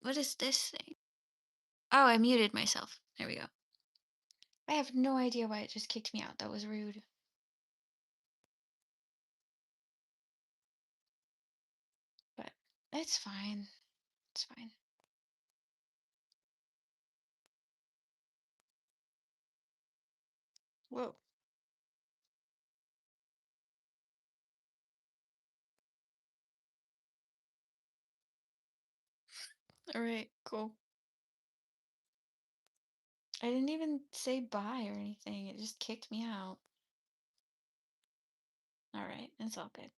What is this thing? Oh, I muted myself. There we go. I have no idea why it just kicked me out. That was rude. But it's fine. It's fine. Whoa. All right, cool. I didn't even say bye or anything. It just kicked me out. All right, it's all good.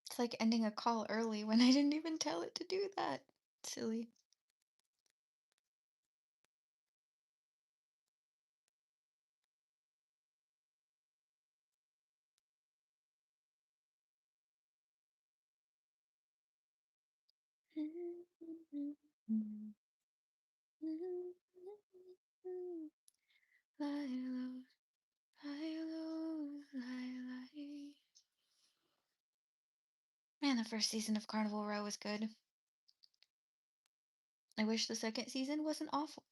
It's like ending a call early when I didn't even tell it to do that. Silly. Lie low, lie low, lie, lie. Man, the first season of Carnival Row was good. I wish the second season wasn't awful.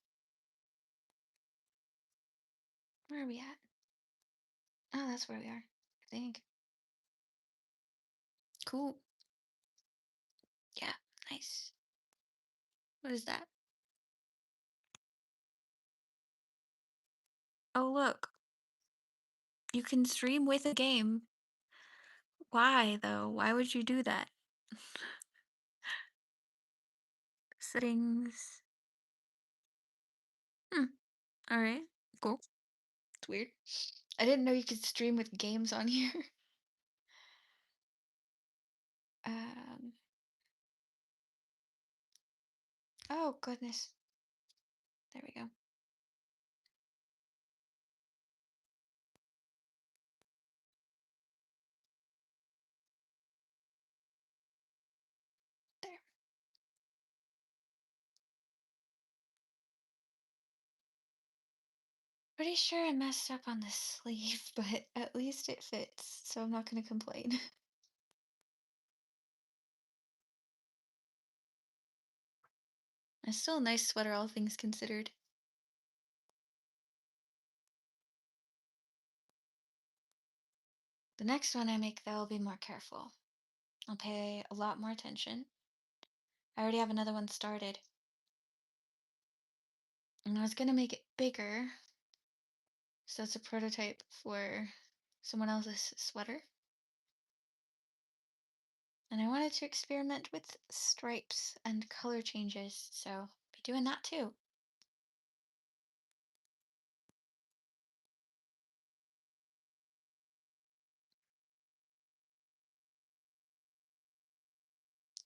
Where are we at? Oh, that's where we are, I think. Cool. Yeah, nice. What is that? Oh, look. You can stream with a game. Why, though? Why would you do that? Settings. Hmm. All right. Cool. It's weird. I didn't know you could stream with games on here. Um. Oh, goodness. There we go. There. Pretty sure I messed up on the sleeve, but at least it fits, so I'm not gonna complain. It's still a nice sweater, all things considered. The next one I make, though, I'll be more careful. I'll pay a lot more attention. I already have another one started, and I was gonna make it bigger, so it's a prototype for someone else's sweater. And I wanted to experiment with stripes and color changes, so be doing that too.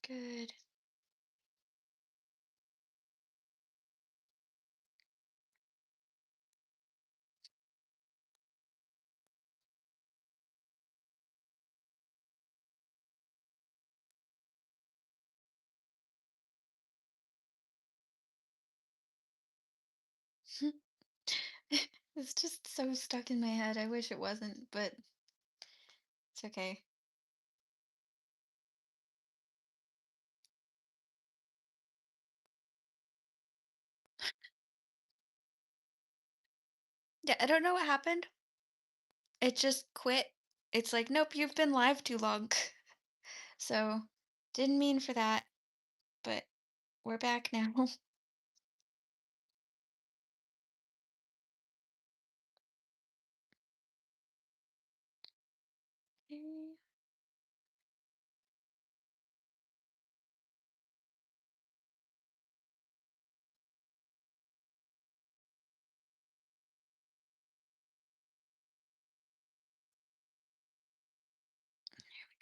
Good. It's just so stuck in my head. I wish it wasn't, but it's okay. Yeah, I don't know what happened. It just quit. It's like, nope, you've been live too long. So, didn't mean for that, but we're back now. There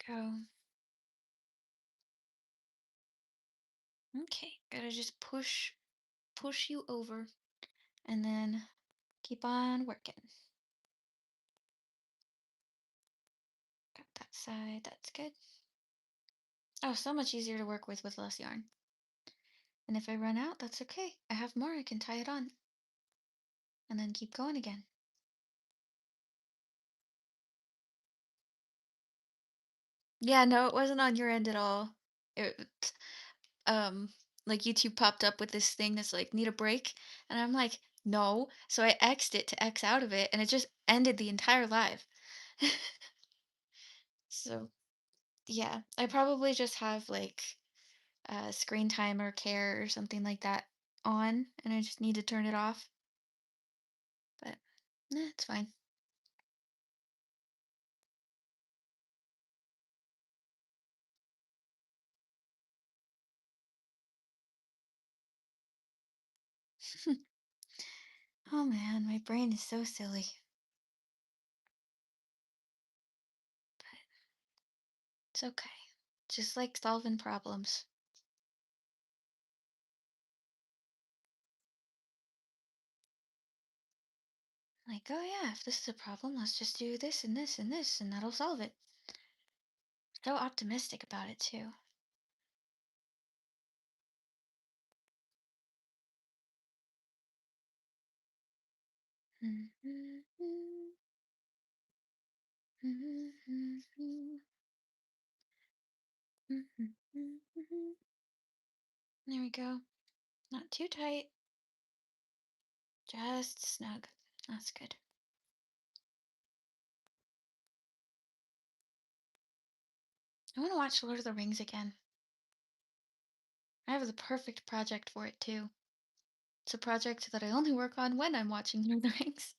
we go. Okay, gotta just push you over, and then keep on working. Got that side, that's good. Oh, so much easier to work with less yarn. And if I run out, that's okay. I have more, I can tie it on, and then keep going again. Yeah, no, it wasn't on your end at all. It um like YouTube popped up with this thing that's like need a break and I'm like, "No." So I X'd it to X out of it and it just ended the entire live. So, yeah, I probably just have like screen time or care or something like that on and I just need to turn it off. But nah, it's fine. Oh man, my brain is so silly. It's okay. Just like solving problems. Like, oh yeah, if this is a problem, let's just do this and this and this, and that'll solve it. So optimistic about it too. There we go. Not too tight, just snug. That's good. I want to watch Lord of the Rings again. I have the perfect project for it too. It's a project that I only work on when I'm watching Lord of the Rings.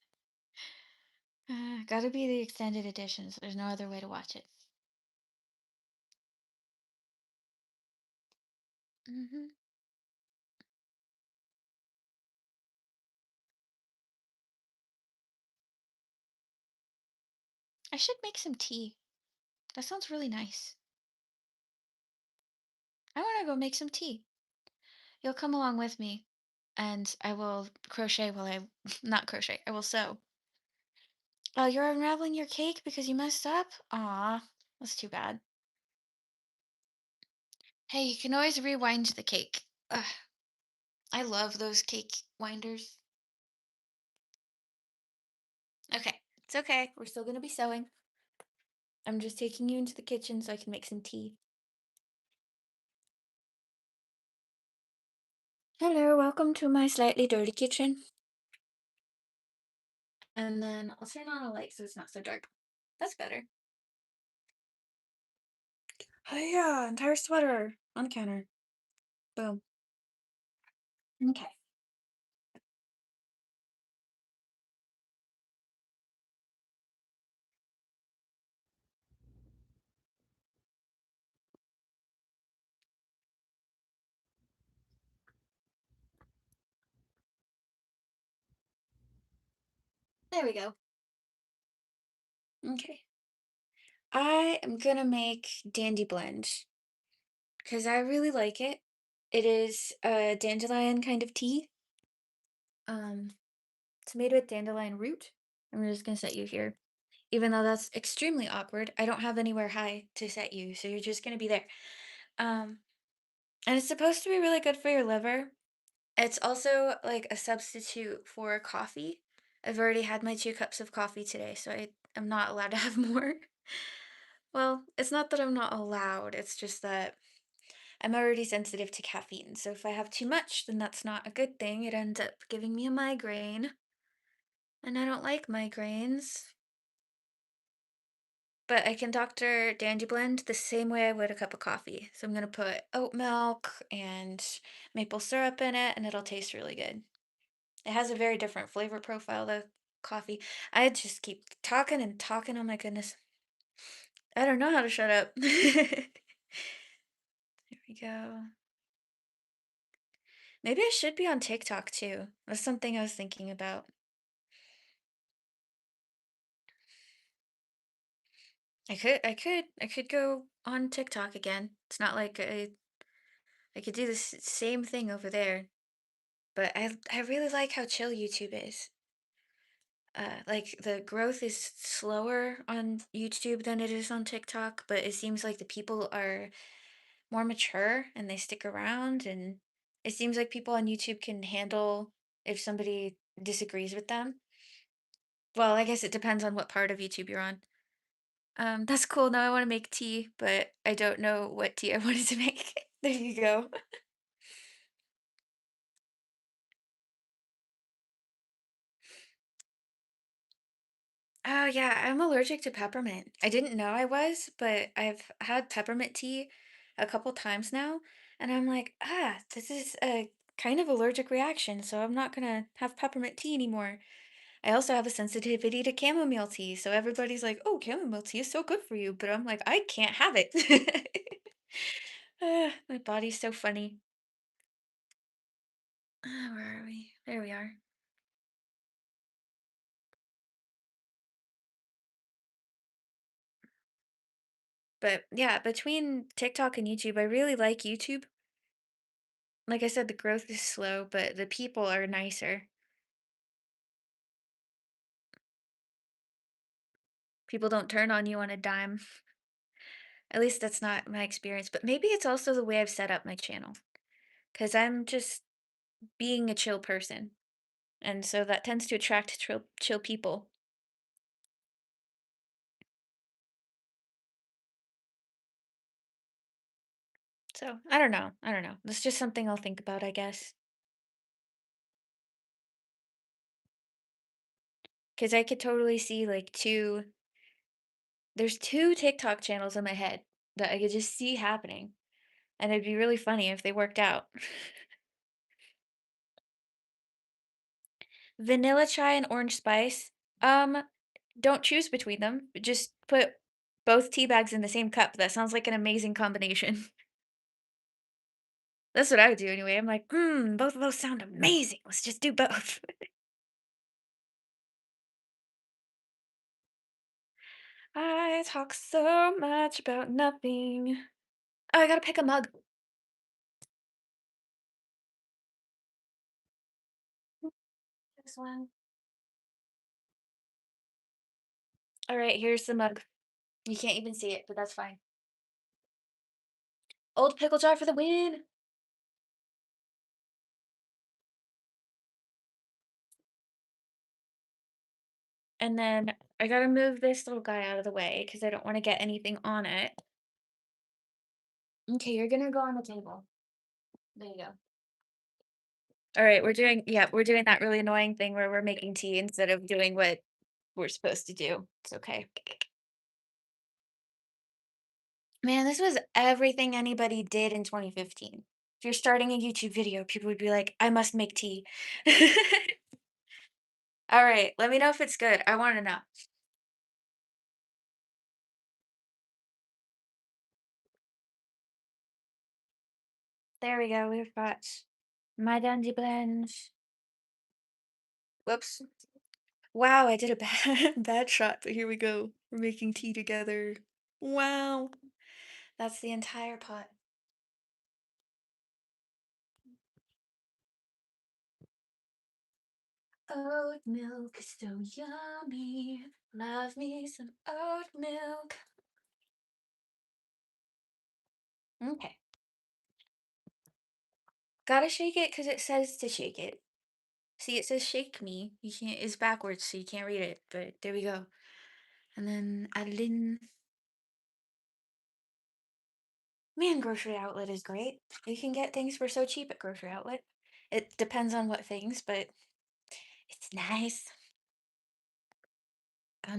Gotta be the extended editions. There's no other way to watch it. hmm I should make some tea. That sounds really nice. I want to go make some tea. You'll come along with me, and I will crochet while I not crochet. I will sew. Oh, you're unraveling your cake because you messed up? Aw, that's too bad. Hey, you can always rewind the cake. Ugh, I love those cake winders. Okay, it's okay. We're still gonna be sewing. I'm just taking you into the kitchen so I can make some tea. Hello, welcome to my slightly dirty kitchen. And then I'll turn on a light so it's not so dark. That's better. Oh yeah, entire sweater on the counter. Boom. Okay. There we go. Okay. I am gonna make Dandy Blend because I really like it. It is a dandelion kind of tea. Um, it's made with dandelion root. I'm just gonna set you here. Even though that's extremely awkward, I don't have anywhere high to set you, so you're just gonna be there. Um, and it's supposed to be really good for your liver. It's also like a substitute for coffee. I've already had my 2 cups of coffee today, so I am not allowed to have more. Well, it's not that I'm not allowed, it's just that I'm already sensitive to caffeine, so if I have too much, then that's not a good thing. It ends up giving me a migraine, and I don't like migraines. But I can doctor Dandy Blend the same way I would a cup of coffee. So I'm gonna put oat milk and maple syrup in it, and it'll taste really good. It has a very different flavor profile, the coffee. I just keep talking and talking. Oh my goodness. I don't know how to shut up. There we go. Maybe I should be on TikTok too. That's something I was thinking about. I could go on TikTok again. It's not like I could do the same thing over there, but I really like how chill YouTube is. Like the growth is slower on YouTube than it is on TikTok, but it seems like the people are more mature and they stick around, and it seems like people on YouTube can handle if somebody disagrees with them. Well, I guess it depends on what part of YouTube you're on. That's cool. Now I want to make tea, but I don't know what tea I wanted to make. There you go. Oh yeah, I'm allergic to peppermint. I didn't know I was, but I've had peppermint tea a couple times now, and I'm like, this is a kind of allergic reaction, so I'm not gonna have peppermint tea anymore. I also have a sensitivity to chamomile tea, so everybody's like, "Oh, chamomile tea is so good for you," but I'm like, I can't have it. My body's so funny. Where are we? There we are. But yeah, between TikTok and YouTube, I really like YouTube. Like I said, the growth is slow, but the people are nicer. People don't turn on you on a dime. At least that's not my experience, but maybe it's also the way I've set up my channel. Because I'm just being a chill person. And so that tends to attract chill people. So I don't know. I don't know. That's just something I'll think about, I guess. Because I could totally see like there's two TikTok channels in my head that I could just see happening. And it'd be really funny if they worked out. Vanilla chai and orange spice. Um, don't choose between them. Just put both tea bags in the same cup. That sounds like an amazing combination. That's what I would do anyway. I'm like, both of those sound amazing. Let's just do both. I talk so much about nothing. Oh, I gotta pick a mug. This one. All right, here's the mug. You can't even see it, but that's fine. Old pickle jar for the win. And then I gotta move this little guy out of the way because I don't want to get anything on it. Okay, you're gonna go on the table. There you go. All right, we're doing that really annoying thing where we're making tea instead of doing what we're supposed to do. It's okay. Man, this was everything anybody did in 2015. If you're starting a YouTube video, people would be like, I must make tea. All right, let me know if it's good. I want to know. There we go. We've got my dandy blend. Whoops. Wow, I did a bad bad shot, but here we go. We're making tea together. Wow. That's the entire pot. Oat milk is so yummy. Love me some oat milk. Okay. Gotta shake it because it says to shake it. See, it says shake me. You can't, it's backwards, so you can't read it, but there we go. And then add it in. Man, Grocery Outlet is great. You can get things for so cheap at Grocery Outlet. It depends on what things, but it's nice.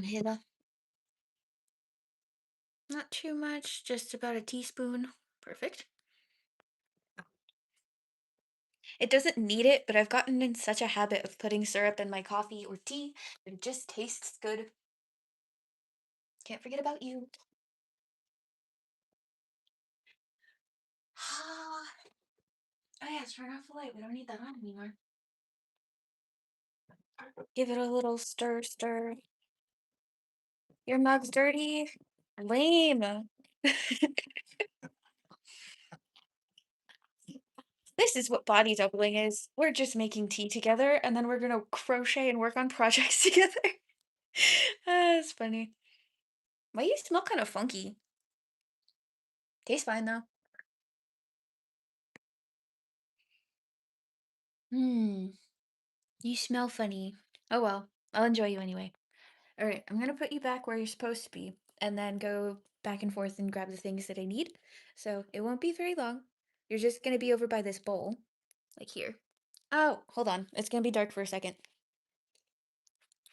Hither. Not too much, just about a teaspoon. Perfect. It doesn't need it, but I've gotten in such a habit of putting syrup in my coffee or tea that it just tastes good. Can't forget about you. Oh yeah, turn off the light. We don't need that on anymore. Give it a little stir, stir. Your mug's dirty. Lame. This is what body doubling is. We're just making tea together, and then we're gonna crochet and work on projects together. That's funny. Why you smell kind of funky? Tastes fine though. Hmm. You smell funny. Oh well, I'll enjoy you anyway. All right, I'm gonna put you back where you're supposed to be. and then go back and forth and grab the things that I need. So it won't be very long. You're just gonna be over by this bowl, like here. Oh, hold on. It's gonna be dark for a second.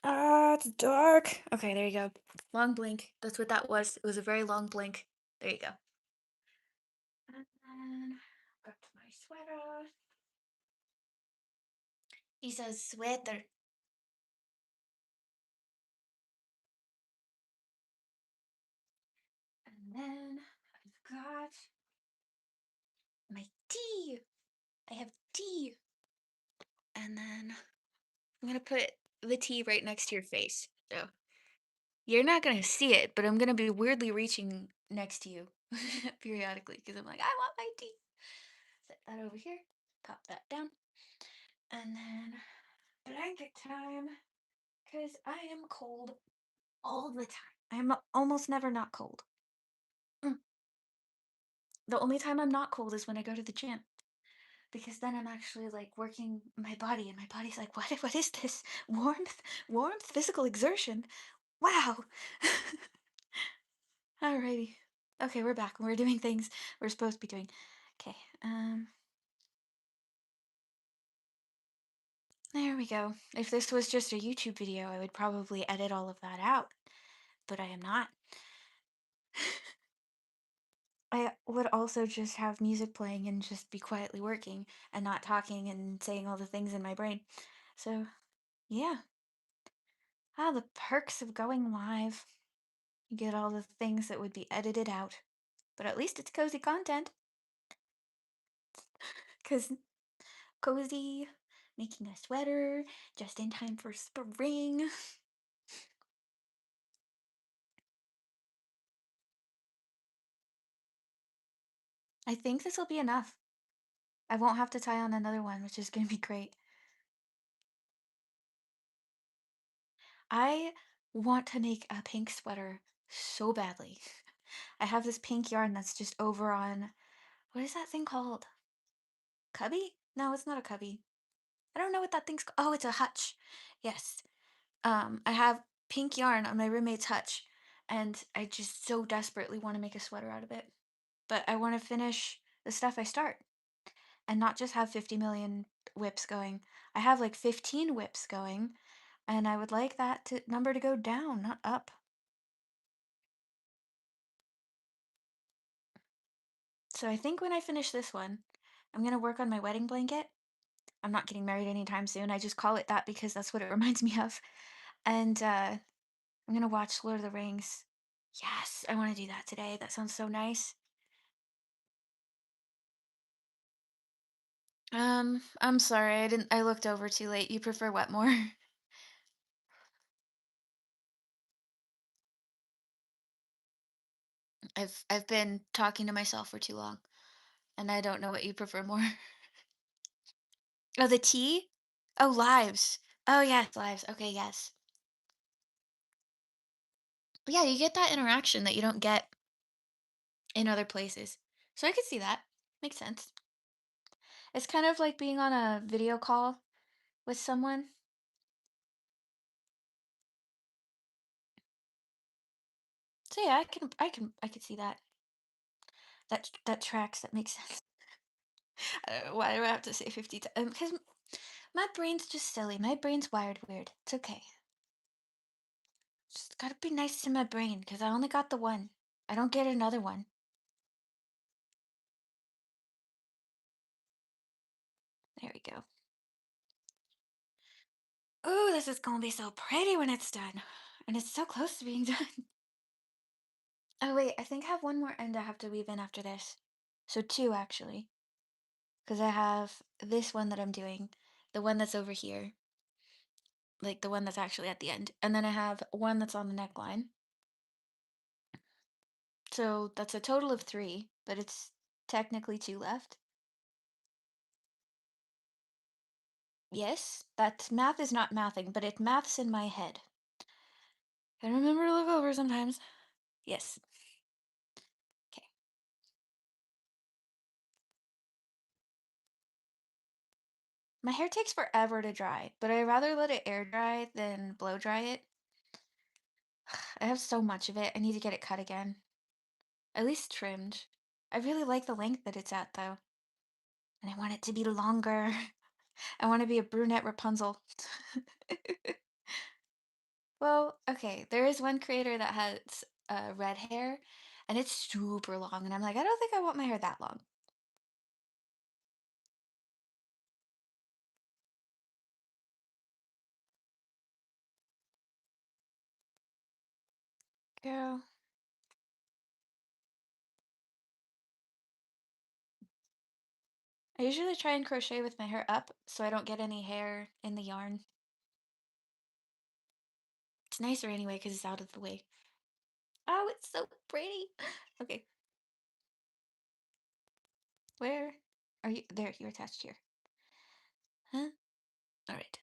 Ah, it's dark. Okay, there you go. Long blink. That's what that was. It was a very long blink. There you go. And then got my sweater. He says sweater. And then I've got my tea. I have tea. And then I'm gonna put the tea right next to your face. So you're not gonna see it, but I'm gonna be weirdly reaching next to you periodically because I'm like, I want my tea. Set that over here. Pop that down. And then blanket time. Because I am cold all the time. I'm almost never not cold. Mm. The only time I'm not cold is when I go to the gym. Because then I'm actually like working my body, and my body's like, what is this? Warmth, physical exertion. Wow. Alrighty. Okay, we're back. We're doing things we're supposed to be doing. Okay, there we go. If this was just a YouTube video, I would probably edit all of that out, but I am not. I would also just have music playing and just be quietly working and not talking and saying all the things in my brain. So, yeah. Ah, the perks of going live. You get all the things that would be edited out. But at least it's cozy content. Because cozy, making a sweater, just in time for spring. I think this will be enough. I won't have to tie on another one, which is going to be great. I want to make a pink sweater so badly. I have this pink yarn that's just over on, what is that thing called? Cubby? No, it's not a cubby. I don't know what that thing's called. Oh, it's a hutch. Yes. I have pink yarn on my roommate's hutch, and I just so desperately want to make a sweater out of it. But I want to finish the stuff I start and not just have 50 million whips going. I have like 15 whips going, and I would like that number to go down, not up. So I think when I finish this one, I'm gonna work on my wedding blanket. I'm not getting married anytime soon. I just call it that because that's what it reminds me of. And I'm gonna watch Lord of the Rings. Yes, I want to do that today. That sounds so nice. I'm sorry. I looked over too late. You prefer what more? I've been talking to myself for too long, and I don't know what you prefer more. Oh, the tea? Oh, lives. Oh, yes, lives. Okay, yes. Yeah, you get that interaction that you don't get in other places. So I could see that. Makes sense. It's kind of like being on a video call with someone. So yeah, I could see that. That tracks. That makes sense. Why do I have to say 50 times? Because my brain's just silly. My brain's wired weird. It's okay. Just gotta be nice to my brain, because I only got the one. I don't get another one. There we go. Ooh, this is gonna be so pretty when it's done. And it's so close to being done. Oh wait, I think I have one more end I have to weave in after this. So two actually. Because I have this one that I'm doing, the one that's over here, like the one that's actually at the end. And then I have one that's on the neckline. So that's a total of three, but it's technically two left. Yes, that math is not mathing, but it maths in my head. I remember to look over sometimes. Yes. Okay. My hair takes forever to dry, but I rather let it air dry than blow dry it. I have so much of it. I need to get it cut again. At least trimmed. I really like the length that it's at though. And I want it to be longer. I want to be a brunette Rapunzel. Well, okay, there is one creator that has red hair and it's super long. And I'm like, I don't think I want my hair that long. Girl, I usually try and crochet with my hair up so I don't get any hair in the yarn. It's nicer anyway because it's out of the way. Oh, it's so pretty. Okay, where are you? There, you're attached here. Huh? All right.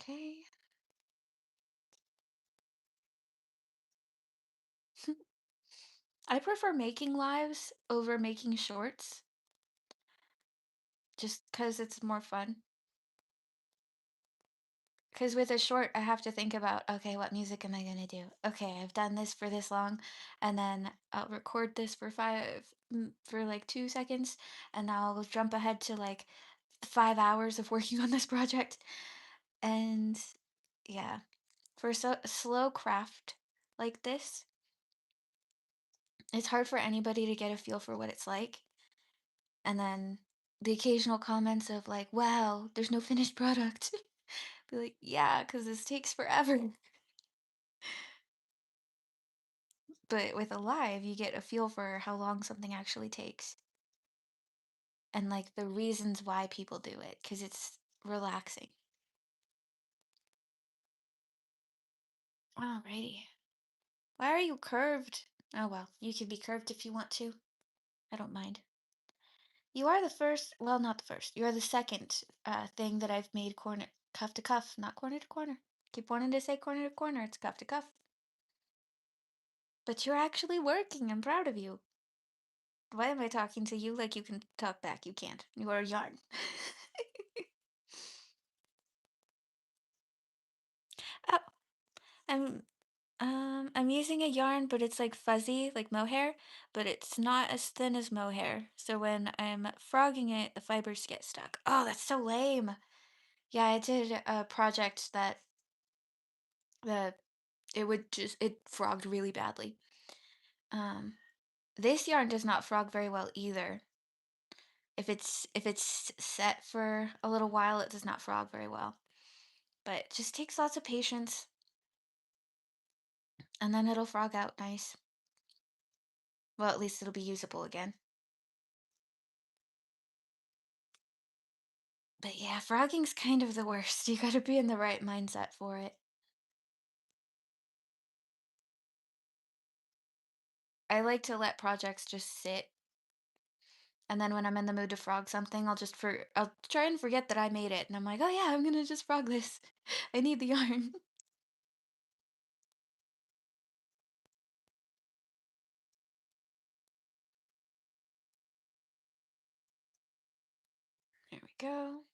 Okay. I prefer making lives over making shorts just because it's more fun. Because with a short, I have to think about, okay, what music am I gonna do? Okay, I've done this for this long, and then I'll record this for for like 2 seconds, and I'll jump ahead to like 5 hours of working on this project. And yeah, for so slow craft like this, it's hard for anybody to get a feel for what it's like. And then the occasional comments of like, wow, there's no finished product. Be like, yeah, because this takes forever. But with a live, you get a feel for how long something actually takes and like the reasons why people do it because it's relaxing. Alrighty. Why are you curved? Oh well, you can be curved if you want to. I don't mind. You are the first, well, not the first. You are the second thing that I've made corner cuff to cuff, not corner to corner. Keep wanting to say corner to corner. It's cuff to cuff. But you're actually working. I'm proud of you. Why am I talking to you like you can talk back? You can't. You are a yarn. Oh, I'm I'm using a yarn, but it's like fuzzy, like mohair, but it's not as thin as mohair. So when I'm frogging it, the fibers get stuck. Oh, that's so lame. Yeah, I did a project that the it frogged really badly. Um, this yarn does not frog very well either. If it's set for a little while, it does not frog very well. But it just takes lots of patience, and then it'll frog out nice. Well, at least it'll be usable again. But yeah, frogging's kind of the worst. You gotta be in the right mindset for it. I like to let projects just sit, and then when I'm in the mood to frog something, I'll try and forget that I made it, and I'm like, oh yeah, I'm gonna just frog this. I need the yarn. There we go.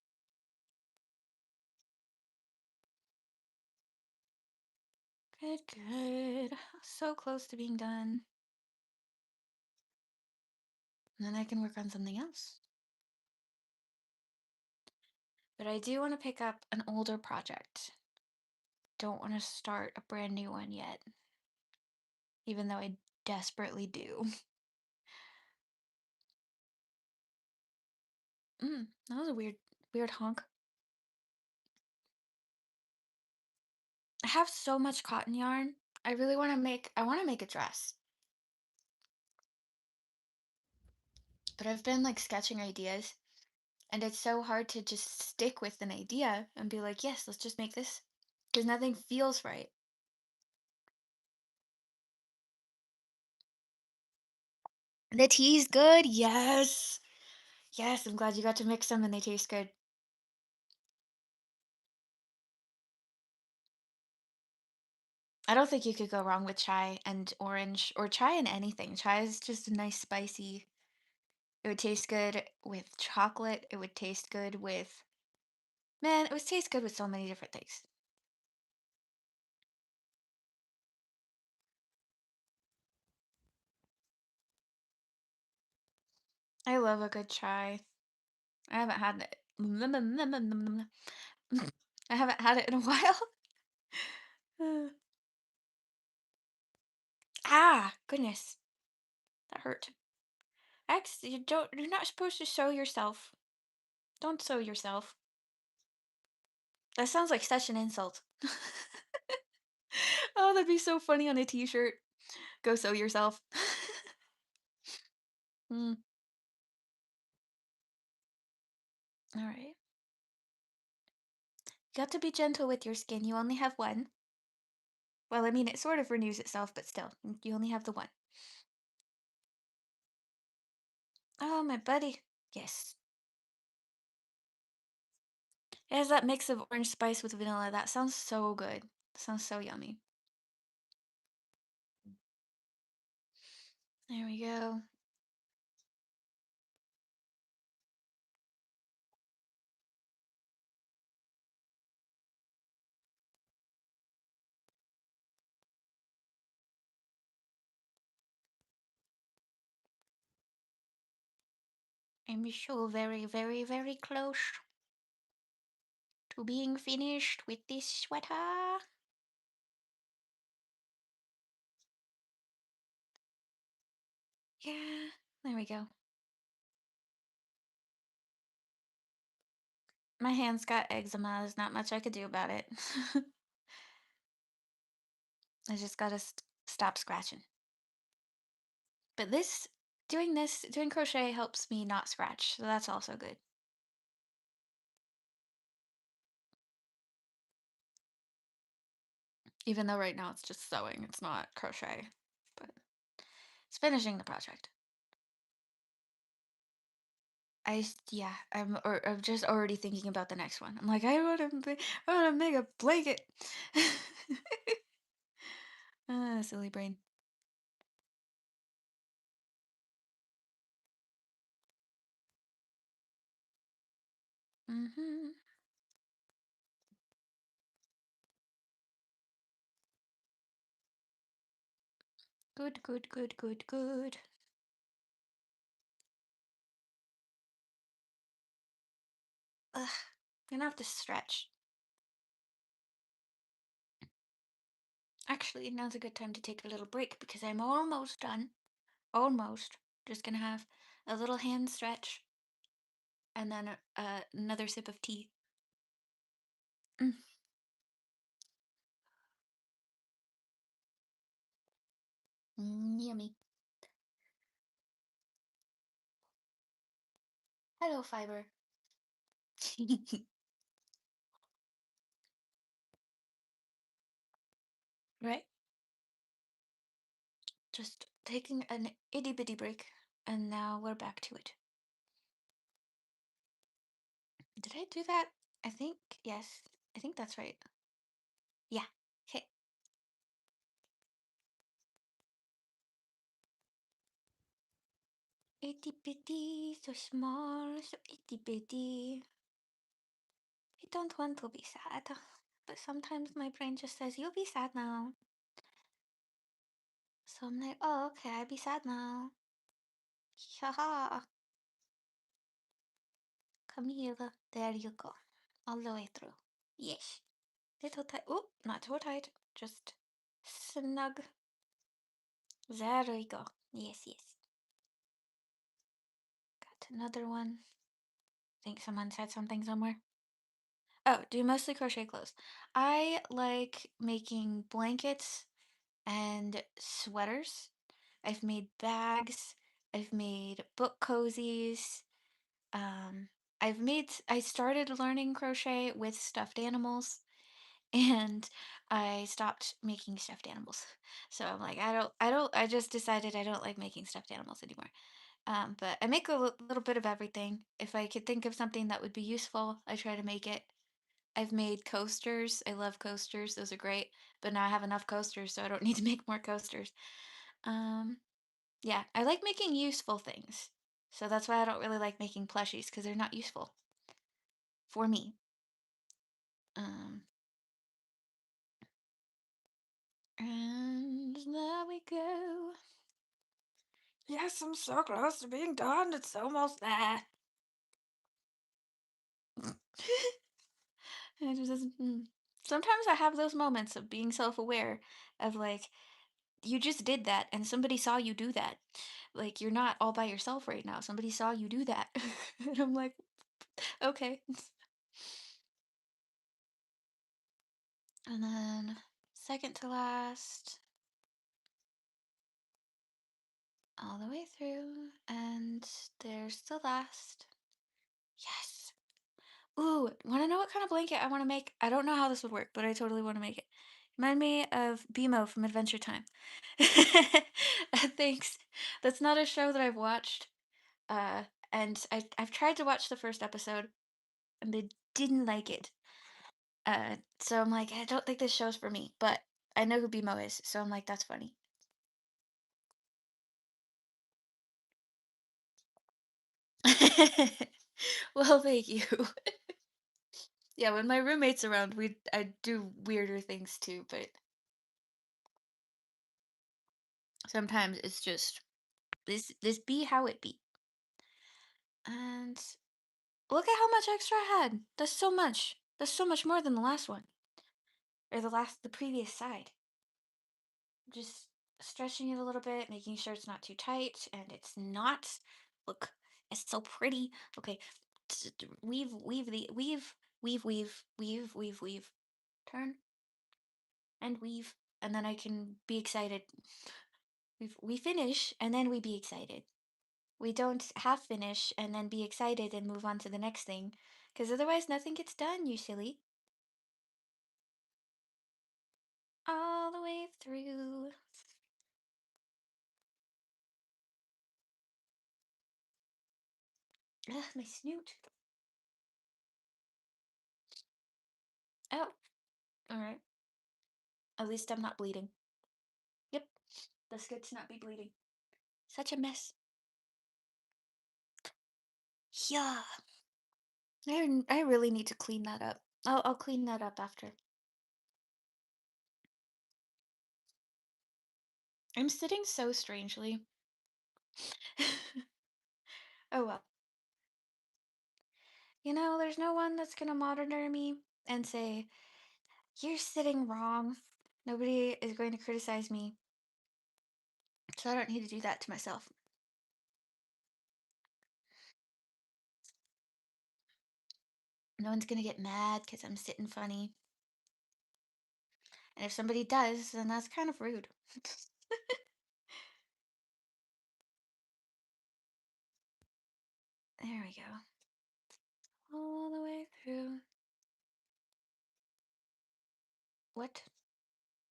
Good, good. So close to being done. And then I can work on something else. But I do want to pick up an older project. Don't want to start a brand new one yet, even though I desperately do. That was a weird honk. I have so much cotton yarn. I want to make a dress. But I've been like sketching ideas and it's so hard to just stick with an idea and be like, "Yes, let's just make this." Because nothing feels right. The tea's good. Yes. Yes, I'm glad you got to mix them and they taste good. I don't think you could go wrong with chai and orange or chai and anything. Chai is just a nice spicy. It would taste good with chocolate. It would taste good with, man, it would taste good with so many different things. I love a good chai. I haven't had it. I haven't had it in a while. Uh, Goodness, that hurt. You don't. You're not supposed to sew yourself. Don't sew yourself. That sounds like such an insult. Oh, that'd be so funny on a t-shirt. Go sew yourself. Mm, all right. You got to be gentle with your skin. You only have one. Well, I mean, it sort of renews itself, but still, you only have the one. Oh, my buddy. Yes. It has that mix of orange spice with vanilla. That sounds so good. Sounds so yummy. There we go. I'm so very, very, very close to being finished with this sweater. Yeah, there we go. My hand's got eczema. There's not much I could do about it. I just gotta stop scratching. But doing crochet helps me not scratch, so that's also good. Even though right now it's just sewing, it's not crochet, but it's finishing the project. Yeah, I'm just already thinking about the next one. I'm like, I want to make a blanket. Silly brain. Mm-hmm. Good, good, good, good, good. Ugh, gonna have to stretch. Actually, now's a good time to take a little break because I'm almost done. Almost. Just gonna have a little hand stretch and then another sip of tea. Mm, yummy. Hello, fiber. Right? Just taking an itty bitty break, and now we're back to it. Did I do that? I think, yes. I think that's right. Yeah. Okay. Itty bitty, so small, so itty bitty. I don't want to be sad, but sometimes my brain just says, you'll be sad now. So I'm like, oh, okay, I'll be sad now. Haha. Come here. There you go. All the way through. Yes. Little tight. Oh, not too tight. Just snug. There we go. Yes, yes. Got another one. Think someone said something somewhere. Oh, do mostly crochet clothes. I like making blankets and sweaters. I've made bags. I've made book cozies. Um, I started learning crochet with stuffed animals and I stopped making stuffed animals. So I'm like, I just decided I don't like making stuffed animals anymore. But I make a little bit of everything. If I could think of something that would be useful, I try to make it. I've made coasters. I love coasters. Those are great. But now I have enough coasters, so I don't need to make more coasters. Um, yeah, I like making useful things. So that's why I don't really like making plushies because they're not useful for me. Um, and there we go. Yes, I'm so close to being done. It's almost there. It just doesn't. Sometimes I have those moments of being self-aware of like, you just did that and somebody saw you do that. Like, you're not all by yourself right now. Somebody saw you do that. And I'm like, okay. And then second to last, all the way through, and there's the last. Yes. Ooh, want to know what kind of blanket I want to make? I don't know how this would work, but I totally want to make it. Remind me of BMO from Adventure Time. Thanks. That's not a show that I've watched. Uh, and I've tried to watch the first episode, and they didn't like it. So I'm like, I don't think this show's for me. But I know who BMO is, so I'm like, that's funny. Well, thank you. Yeah, when my roommate's around, I do weirder things too, but sometimes it's just this be how it be. And look at how much extra I had. That's so much. That's so much more than the last one. Or the previous side. Just stretching it a little bit, making sure it's not too tight, and it's not. Look, it's so pretty. Okay, weave. Turn and weave, and then I can be excited. We finish, and then we be excited. We don't half finish and then be excited and move on to the next thing, because otherwise nothing gets done usually. All the way through. Ugh, my snoot. Oh, all right. At least I'm not bleeding. Yep, that's good to not be bleeding. Such a mess. Yeah, I really need to clean that up. I'll clean that up after. I'm sitting so strangely. Oh well. There's no one that's gonna monitor me and say, you're sitting wrong. Nobody is going to criticize me, so I don't need to do that to myself. No one's gonna get mad because I'm sitting funny. And if somebody does, then that's kind of rude. There we go. All the way through. What?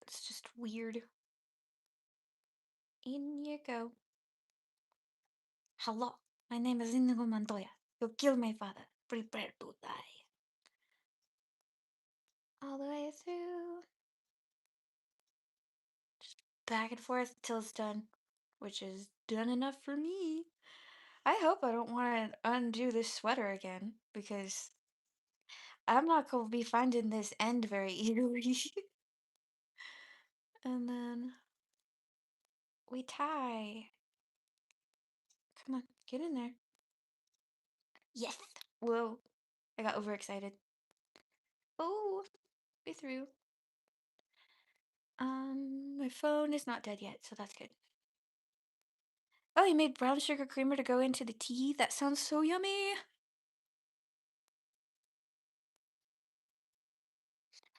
It's just weird. In you go. Hello, my name is Inigo Montoya. You killed my father. Prepare to die. All the way through. Just back and forth till it's done, which is done enough for me. I hope I don't want to undo this sweater again because I'm not going to be finding this end very easily. And then we tie. Come on, get in there. Yes. Whoa, I got overexcited. Oh, we through. My phone is not dead yet, so that's good. Oh, you made brown sugar creamer to go into the tea? That sounds so yummy.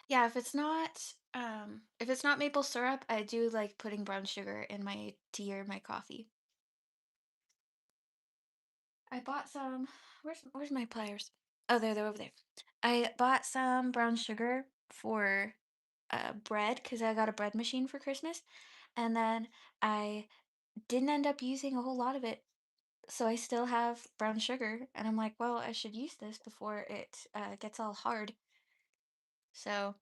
Yeah, if it's not maple syrup, I do like putting brown sugar in my tea or my coffee. I bought some. Where's my pliers? Oh, they're over there. I bought some brown sugar for bread because I got a bread machine for Christmas, and then I didn't end up using a whole lot of it, so I still have brown sugar, and I'm like, well, I should use this before it gets all hard. So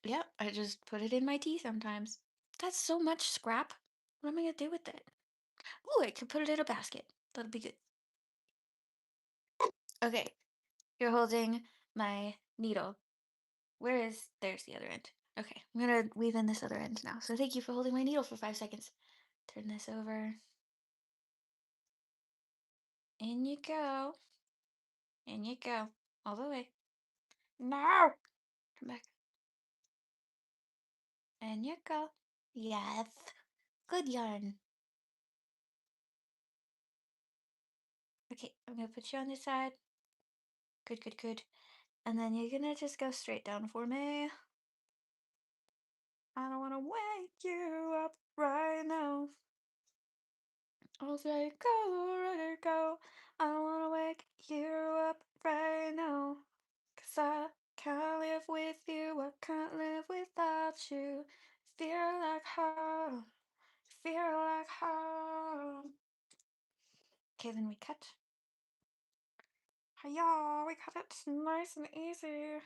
yeah, I just put it in my tea sometimes. That's so much scrap. What am I gonna do with it? Ooh, I could put it in a basket. That'll be good. Okay, you're holding my needle. There's the other end. Okay, I'm gonna weave in this other end now. So thank you for holding my needle for 5 seconds. Turn this over. In you go. In you go. All the way. No! Come back. In you go. Yes. Good yarn. Okay, I'm gonna put you on this side. Good, good, good. And then you're gonna just go straight down for me. I don't wanna wake you up right now. I'll say go, let it go. I don't wanna wake you up right now. 'Cause I can't live with you, I can't live without you. Feel like home, feel like home. Okay, then we cut. Hiya, we cut it nice and easy.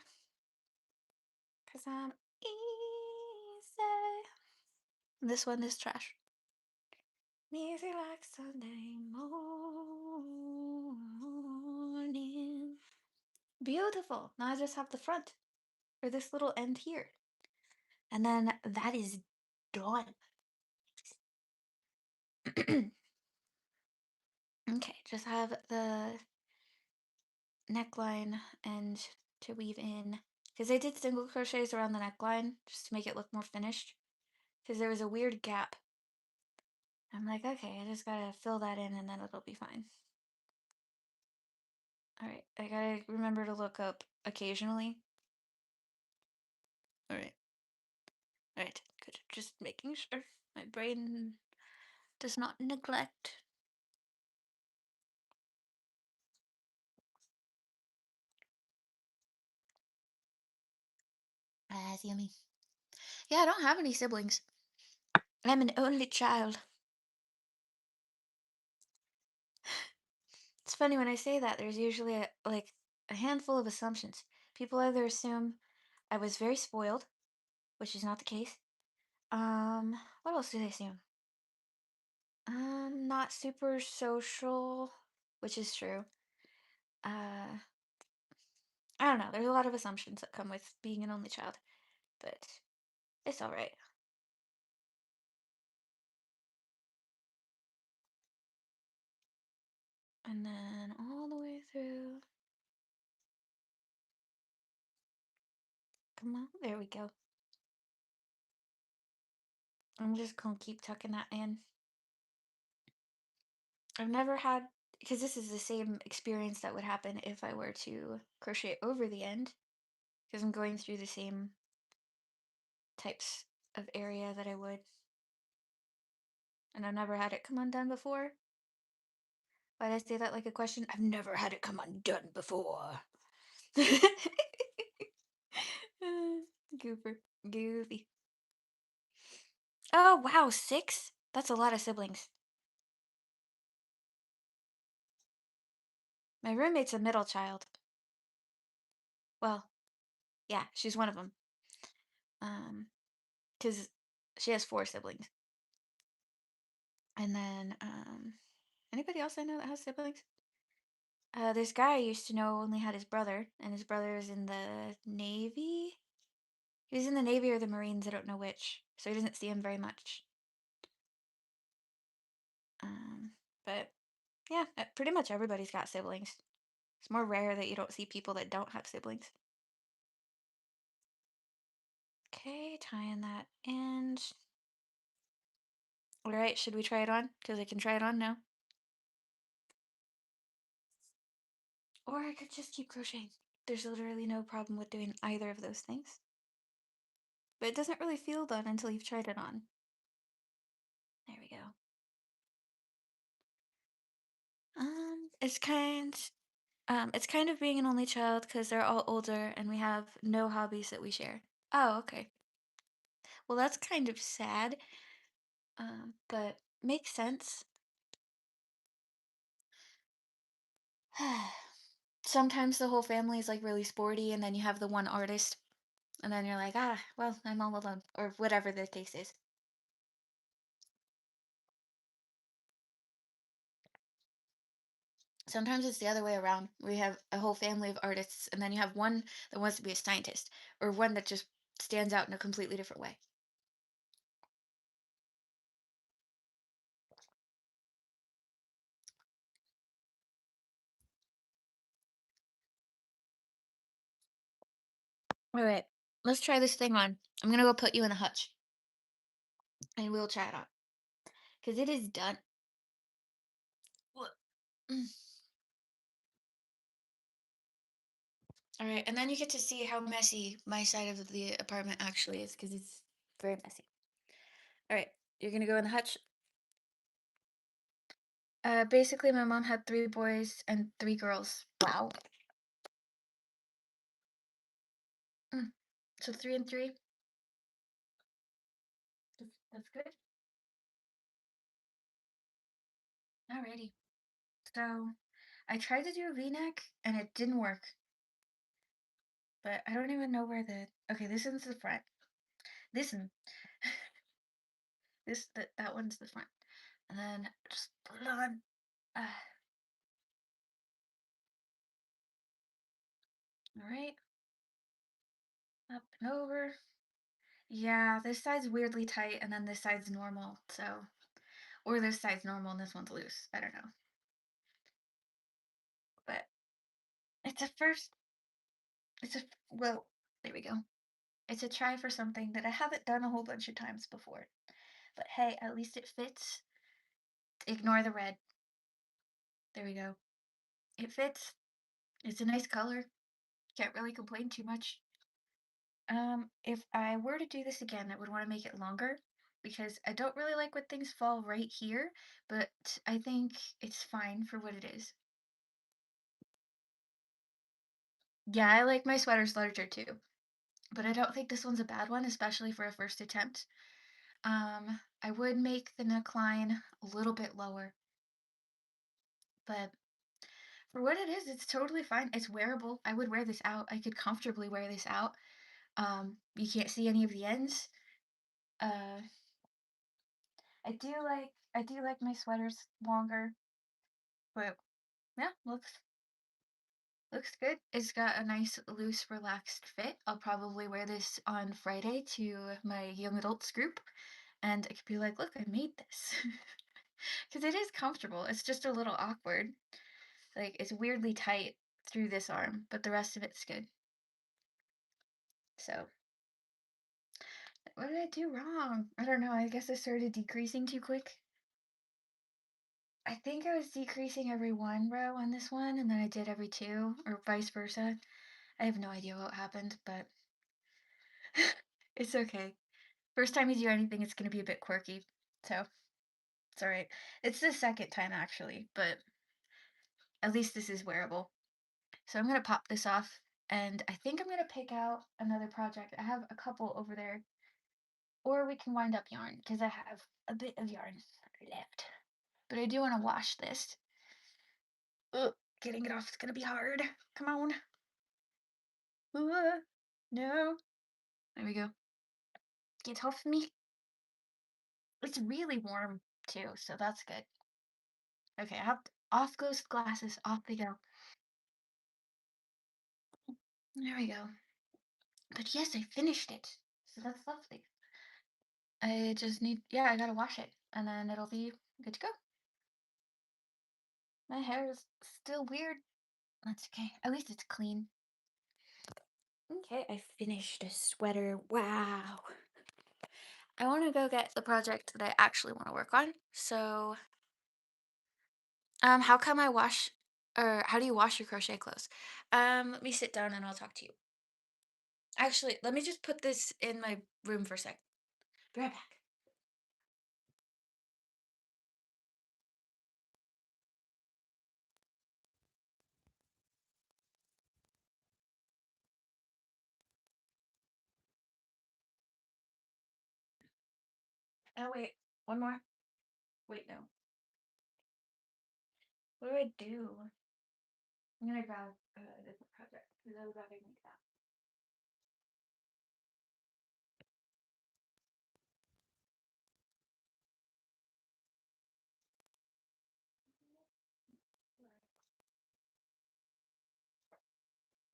'Cause I'm easy. This one is trash. Easy like Sunday morning. Beautiful. Now I just have the front, or this little end here. And then that is done. Okay, just have the neckline and to weave in. Because I did single crochets around the neckline just to make it look more finished. Because there was a weird gap. I'm like, okay, I just gotta fill that in and then it'll be fine. Alright, I gotta remember to look up occasionally. Alright, alright, good. Just making sure my brain does not neglect. Ah, it's yummy. Yeah, I don't have any siblings. I'm an only child. It's funny when I say that, there's usually like a handful of assumptions. People either assume I was very spoiled, which is not the case. What else do they assume? Not super social, which is true. Uh, I don't know. There's a lot of assumptions that come with being an only child, but it's all right. And then all the way through. Come on, there we go. I'm just gonna keep tucking that in. I've never had, because this is the same experience that would happen if I were to crochet over the end, because I'm going through the same types of area that I would, and I've never had it come undone before. Why did I say that like a question? I've never had it come undone before. Gooper. Goofy. Oh, wow, 6? That's a lot of siblings. My roommate's a middle child. Well, yeah, she's one of them. Because she has 4 siblings. And then, anybody else I know that has siblings? This guy I used to know only had his brother, and his brother is in the Navy. He was in the Navy or the Marines, I don't know which, so he doesn't see him very much. But yeah, pretty much everybody's got siblings. It's more rare that you don't see people that don't have siblings. Okay, tying that end. All right, should we try it on? Because I can try it on now. Or I could just keep crocheting. There's literally no problem with doing either of those things. But it doesn't really feel done until you've tried it on. There we go. It's it's kind of being an only child because they're all older and we have no hobbies that we share. Oh, okay. Well, that's kind of sad, but makes sense. Sometimes the whole family is like really sporty, and then you have the one artist, and then you're like, ah, well, I'm all alone, or whatever the case is. Sometimes it's the other way around. We have a whole family of artists, and then you have one that wants to be a scientist, or one that just stands out in a completely different way. All right, let's try this thing on. I'm gonna go put you in a hutch and we'll try it on because it is done. Wha- Mm. All right, and then you get to see how messy my side of the apartment actually is because it's very messy. All right, you're gonna go in the hutch. Basically, my mom had three boys and three girls. Wow. Mm. So three and three. That's good. Alrighty. So I tried to do a V-neck and it didn't work, but I don't even know where the. Okay, this one's the front. This one, that one's the front, and then just put it on. Uh, all right, up and over. Yeah, this side's weirdly tight, and then this side's normal. So, or this side's normal and this one's loose. I don't know, but it's a first. It's a well. There we go. It's a try for something that I haven't done a whole bunch of times before. But hey, at least it fits. Ignore the red. There we go. It fits. It's a nice color. Can't really complain too much. If I were to do this again, I would want to make it longer because I don't really like when things fall right here, but I think it's fine for what it is. Yeah, I like my sweaters larger too, but I don't think this one's a bad one, especially for a first attempt. I would make the neckline a little bit lower, but for what it is, it's totally fine. It's wearable. I would wear this out. I could comfortably wear this out. You can't see any of the ends. Uh, I do like my sweaters longer, but yeah, looks good. It's got a nice loose relaxed fit. I'll probably wear this on Friday to my young adults group and I could be like, "Look, I made this." Cuz it is comfortable. It's just a little awkward. Like it's weirdly tight through this arm, but the rest of it's good. So, what did I do wrong? I don't know. I guess I started decreasing too quick. I think I was decreasing every one row on this one, and then I did every two, or vice versa. I have no idea what happened, but it's okay. First time you do anything, it's gonna be a bit quirky, so it's alright. It's the second time actually, but at least this is wearable. So I'm gonna pop this off, and I think I'm gonna pick out another project. I have a couple over there, or we can wind up yarn, because I have a bit of yarn left. But I do want to wash this. Ugh, getting it off is gonna be hard. Come on. No. There we go. Get off me. It's really warm too, so that's good. Okay, off goes the glasses. Off they go. There we go. But yes, I finished it. So that's lovely. I just need, yeah, I gotta wash it, and then it'll be good to go. My hair is still weird. That's okay. At least it's clean. Okay, I finished a sweater. Wow. I want to go get the project that I actually want to work on. So, how come I wash, or how do you wash your crochet clothes? Let me sit down and I'll talk to you. Actually, let me just put this in my room for a sec. Be right back. Oh, wait. One more. Wait, no. What do I do? I'm gonna grab a different project because I would rather make that.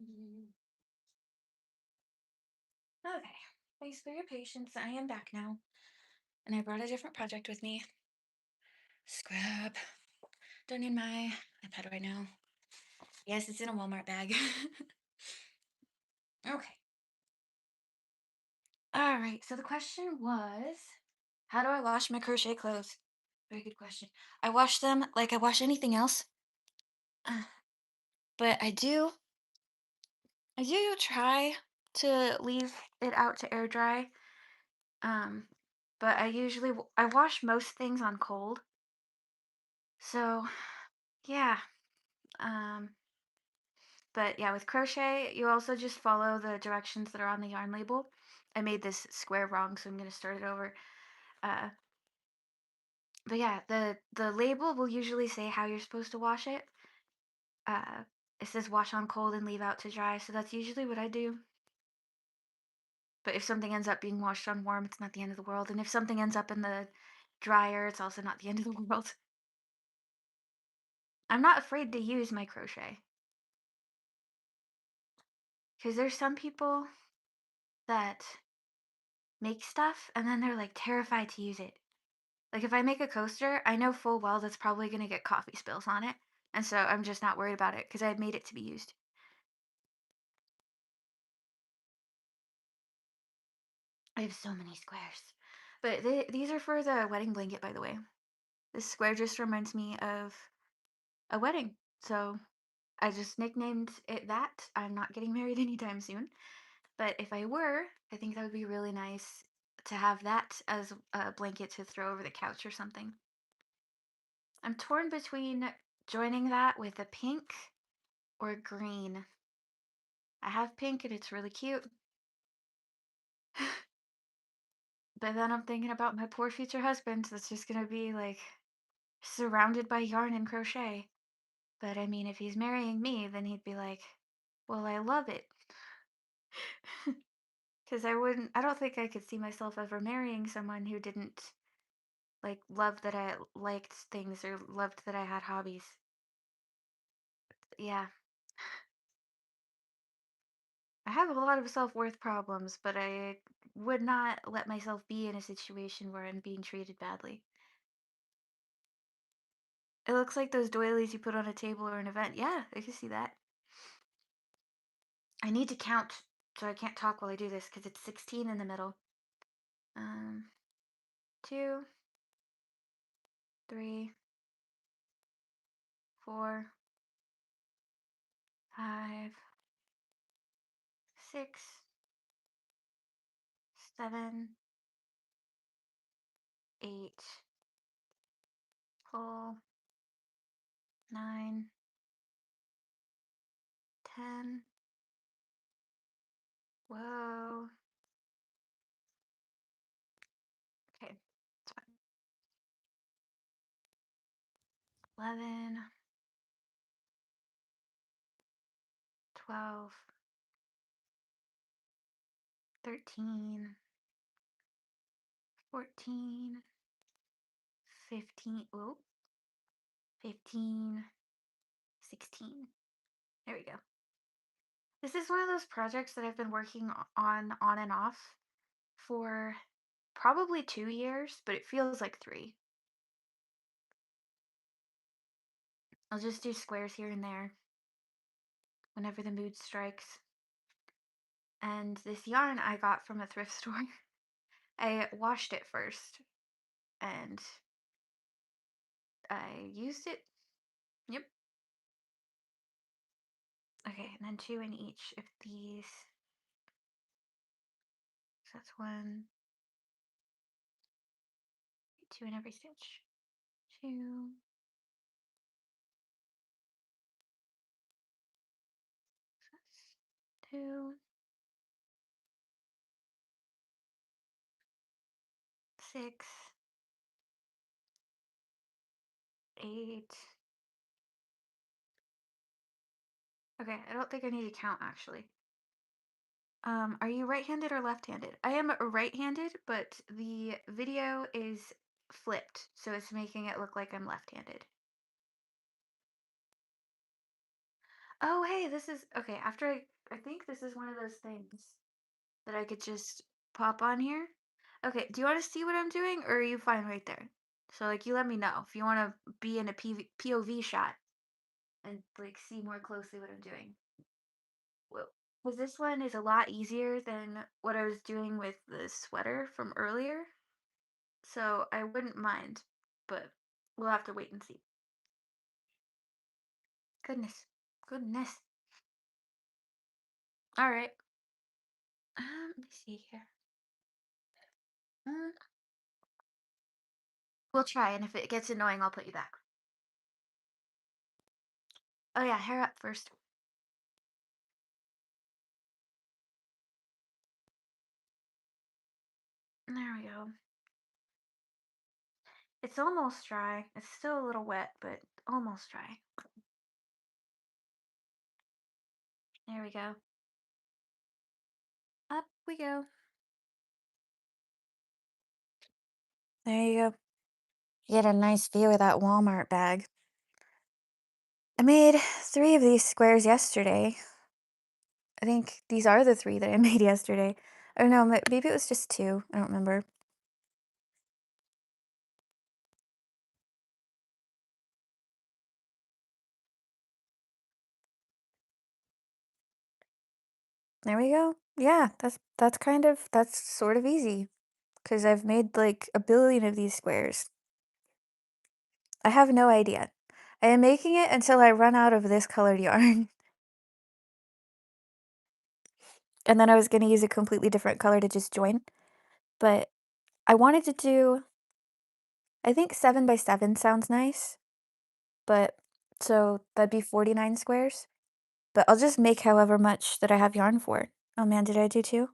Mhm. Okay. Thanks for your patience. I am back now. And I brought a different project with me. Scrap. Don't need my iPad right now. Yes, it's in a Walmart bag. Okay. All right. So the question was, how do I wash my crochet clothes? Very good question. I wash them like I wash anything else, uh, but I do try to leave it out to air dry. Um, but I wash most things on cold. So yeah. Um, but yeah, with crochet, you also just follow the directions that are on the yarn label. I made this square wrong, so I'm gonna start it over. Uh, but yeah, the label will usually say how you're supposed to wash it. Uh, it says wash on cold and leave out to dry, so that's usually what I do. But if something ends up being washed on warm, it's not the end of the world. And if something ends up in the dryer, it's also not the end of the world. I'm not afraid to use my crochet because there's some people that make stuff and then they're like terrified to use it. Like if I make a coaster, I know full well that's probably going to get coffee spills on it. And so I'm just not worried about it because I made it to be used. I have so many squares. But these are for the wedding blanket, by the way. This square just reminds me of a wedding. So I just nicknamed it that. I'm not getting married anytime soon. But if I were, I think that would be really nice to have that as a blanket to throw over the couch or something. I'm torn between joining that with a pink or green. I have pink and it's really cute. But then I'm thinking about my poor future husband that's just gonna be like surrounded by yarn and crochet. But I mean, if he's marrying me, then he'd be like, well, I love it. Because I don't think I could see myself ever marrying someone who didn't like love that I liked things or loved that I had hobbies. Yeah. I have a lot of self-worth problems, but I would not let myself be in a situation where I'm being treated badly. It looks like those doilies you put on a table or an event. Yeah, I can see that. I need to count, so I can't talk while I do this because it's 16 in the middle. Um, 2, 3, 4, 5, 6, 7, 8, pull, 9, 10. Whoa. Okay, it's fine. 11, 12, 13, 14, 15. Oh, 15, 16. There we go. This is one of those projects that I've been working on and off for probably 2 years, but it feels like three. I'll just do squares here and there whenever the mood strikes. And this yarn I got from a thrift store. I washed it first and I used it. Yep. Okay, and then two in each of these. So that's one, two in every stitch. Two, so that's two, six, 8. Okay, I don't think I need to count actually. Are you right-handed or left-handed? I am right-handed, but the video is flipped, so it's making it look like I'm left-handed. Oh, hey, this is okay. I think this is one of those things that I could just pop on here. Okay, do you want to see what I'm doing, or are you fine right there? So, like, you let me know if you want to be in a POV shot and like see more closely what I'm doing. Whoa. Because this one is a lot easier than what I was doing with the sweater from earlier. So I wouldn't mind, but we'll have to wait and see. Goodness. Goodness. All right. Let me see here. Mm, we'll try, and if it gets annoying, I'll put you back. Oh yeah, hair up first. There we go. It's almost dry. It's still a little wet, but almost dry. There we go. Up we go. There you go. You get a nice view of that Walmart bag. I made 3 of these squares yesterday. I think these are the 3 that I made yesterday. Or no, maybe it was just 2. I don't remember. There we go. Yeah, that's sort of easy. Because I've made like a billion of these squares. I have no idea. I am making it until I run out of this colored yarn. And then I was gonna use a completely different color to just join. But I wanted to do, I think 7 by 7 sounds nice. But so that'd be 49 squares. But I'll just make however much that I have yarn for. Oh man, did I do 2?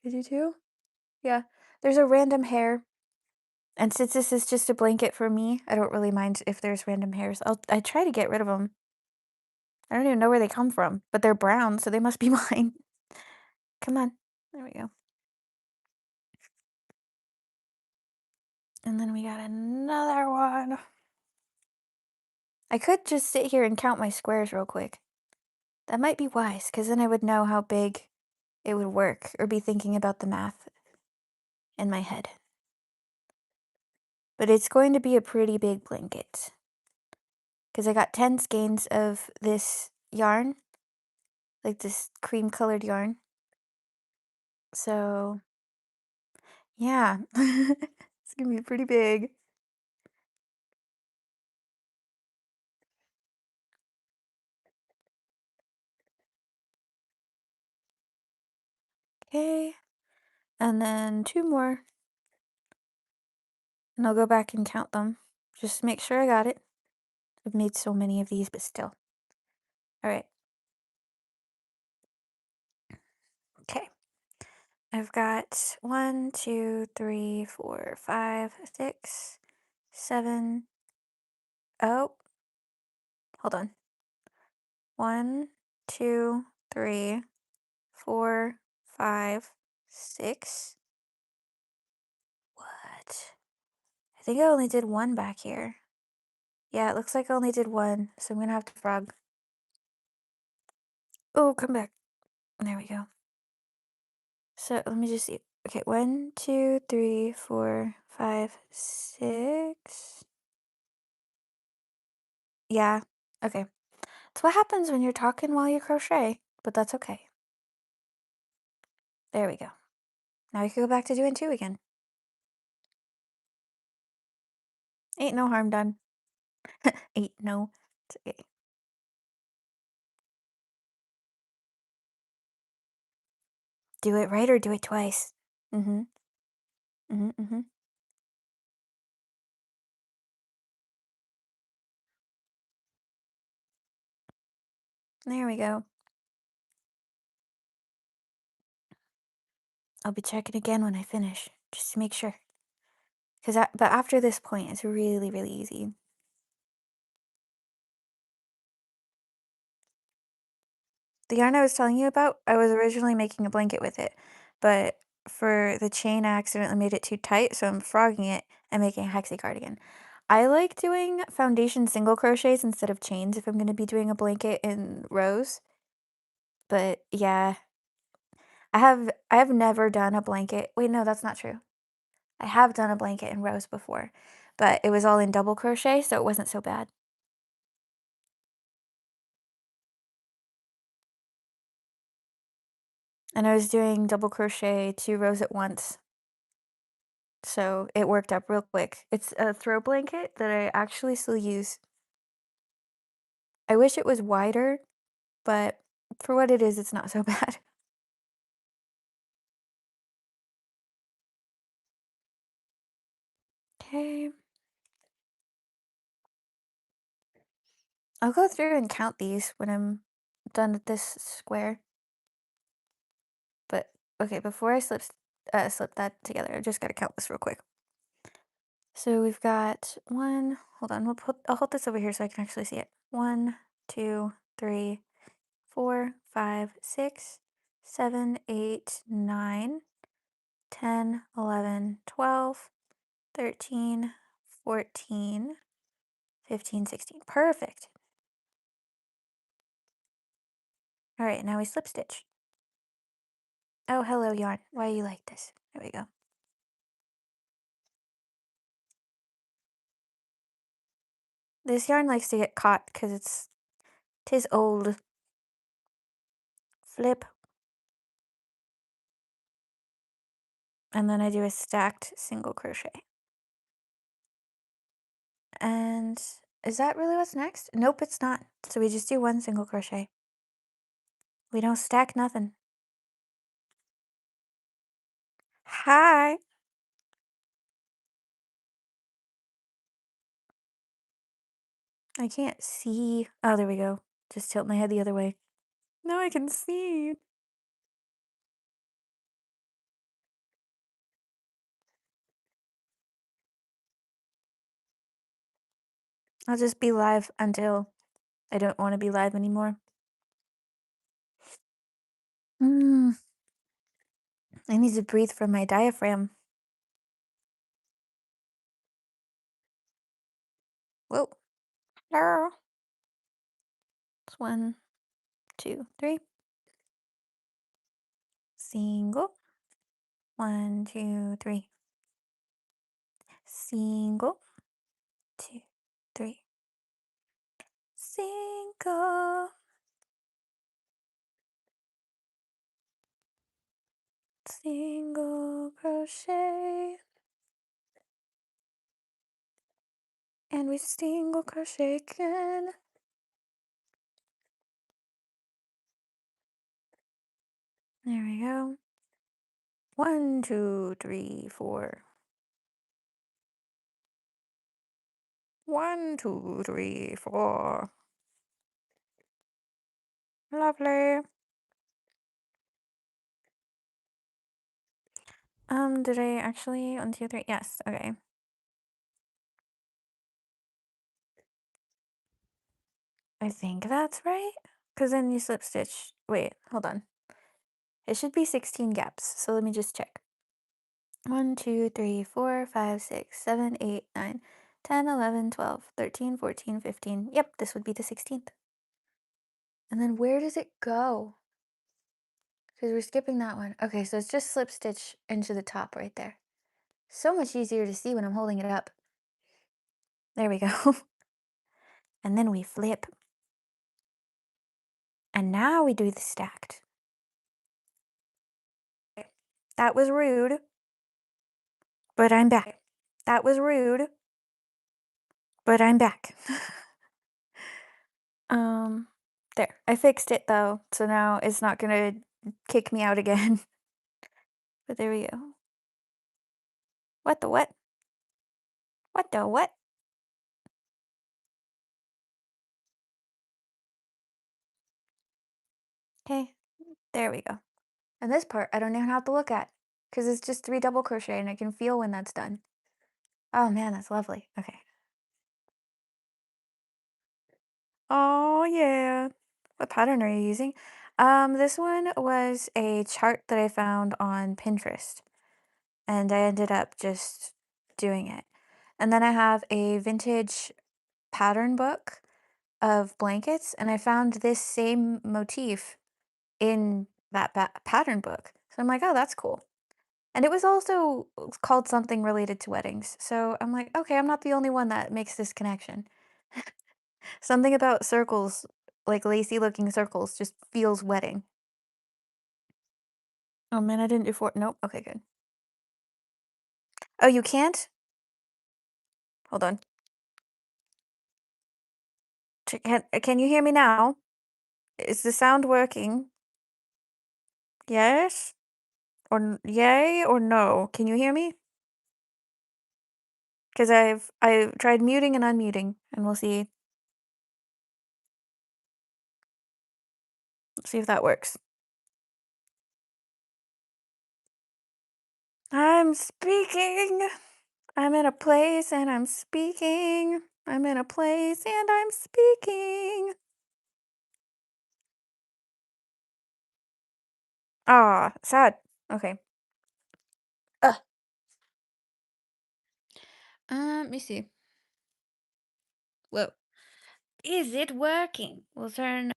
Did I do 2? Yeah. There's a random hair. And since this is just a blanket for me, I don't really mind if there's random hairs. I try to get rid of them. I don't even know where they come from, but they're brown, so they must be mine. Come on. There we go. And then we got another one. I could just sit here and count my squares real quick. That might be wise, because then I would know how big it would work, or be thinking about the math in my head. But it's going to be a pretty big blanket. Because I got 10 skeins of this yarn, like this cream colored yarn. So, yeah. It's going to be pretty big. Okay. And then 2 more. And I'll go back and count them. Just to make sure I got it. I've made so many of these, but still. Alright. Okay. I've got 1, 2, 3, 4, 5, 6, 7. Oh, hold on. 1, 2, 3, 4, 5, 6. What? I think I only did 1 back here. Yeah, it looks like I only did 1, so I'm gonna have to frog. Oh, come back. There we go. So let me just see. Okay, 1, 2, 3, 4, 5, 6. Yeah, okay. That's what happens when you're talking while you crochet, but that's okay. There we go. Now we can go back to doing 2 again. Ain't no harm done. Ain't no. It's okay. Do it right or do it twice. Mm-hmm. Mm-hmm. Mm-hmm. There we go. I'll be checking again when I finish, just to make sure. But after this point, it's really, really easy. The yarn I was telling you about, I was originally making a blanket with it, but for the chain, I accidentally made it too tight, so I'm frogging it and making a hexie cardigan. I like doing foundation single crochets instead of chains if I'm going to be doing a blanket in rows. But yeah, I have never done a blanket. Wait, no, that's not true. I have done a blanket in rows before, but it was all in double crochet, so it wasn't so bad. and I was doing double crochet 2 rows at once, so it worked up real quick. It's a throw blanket that I actually still use. I wish it was wider, but for what it is, it's not so bad. Okay. I'll go through and count these when I'm done with this square. But okay, before I slip that together, I just gotta count this real quick. So we've got one, hold on, I'll hold this over here so I can actually see it. One, two, three, 4, 5, 6, 7, 8, 9, 10, 11, 12, 13, 14, 15, 16. Perfect. All right, now we slip stitch. Oh, hello, yarn. Why are you like this? There we go. This yarn likes to get caught because tis old. Flip. And then I do a stacked single crochet. And is that really what's next? Nope, it's not. So we just do one single crochet. We don't stack nothing. Hi. I can't see. Oh, there we go. Just tilt my head the other way. Now I can see. I'll just be live until I don't want to be live anymore. Mm, I need to breathe from my diaphragm. Whoa. Hello. It's one, two, three. Single. One, two, three. Single. Two, three. Single. Single crochet. And we single crochet again. There we go. One, two, three, four. One, two, three, four. Lovely. Did I actually? One, two, three. Yes, okay. I think that's right. Because then you slip stitch. Wait, hold on. It should be 16 gaps. So let me just check. 1, 2, 3, 4, 5, 6, 7, 8, 9, 10, 11, 12, 13, 14, 15. Yep, this would be the 16th. And then where does it go? Because we're skipping that one. Okay, so it's just slip stitch into the top right there. So much easier to see when I'm holding it up. There we go. And then we flip. And now we do the stacked. That was rude, but I'm back. That was rude, but I'm back. um, there. I fixed it though, so now it's not gonna kick me out again. But there we go. What the what? What the what? Okay, there we go. And this part I don't even have to look at because it's just 3 double crochet and I can feel when that's done. Oh man, that's lovely. Okay. Oh yeah. What pattern are you using? This one was a chart that I found on Pinterest, and I ended up just doing it. And then I have a vintage pattern book of blankets, and I found this same motif in that pattern book. So I'm like, oh, that's cool. And it was also called something related to weddings. So I'm like, okay, I'm not the only one that makes this connection. Something about circles, like lacy looking circles, just feels wedding. Oh man, I didn't do four. Nope. Okay, good. Oh, you can't? Hold on. Can you hear me now? Is the sound working? Yes? Or yay or no? Can you hear me? Because I tried muting and unmuting, and we'll see. See if that works. I'm speaking. I'm in a place and I'm speaking. I'm in a place and I'm speaking. Ah, sad. Okay. Uh. Let me see. Whoa. Is it working? We'll turn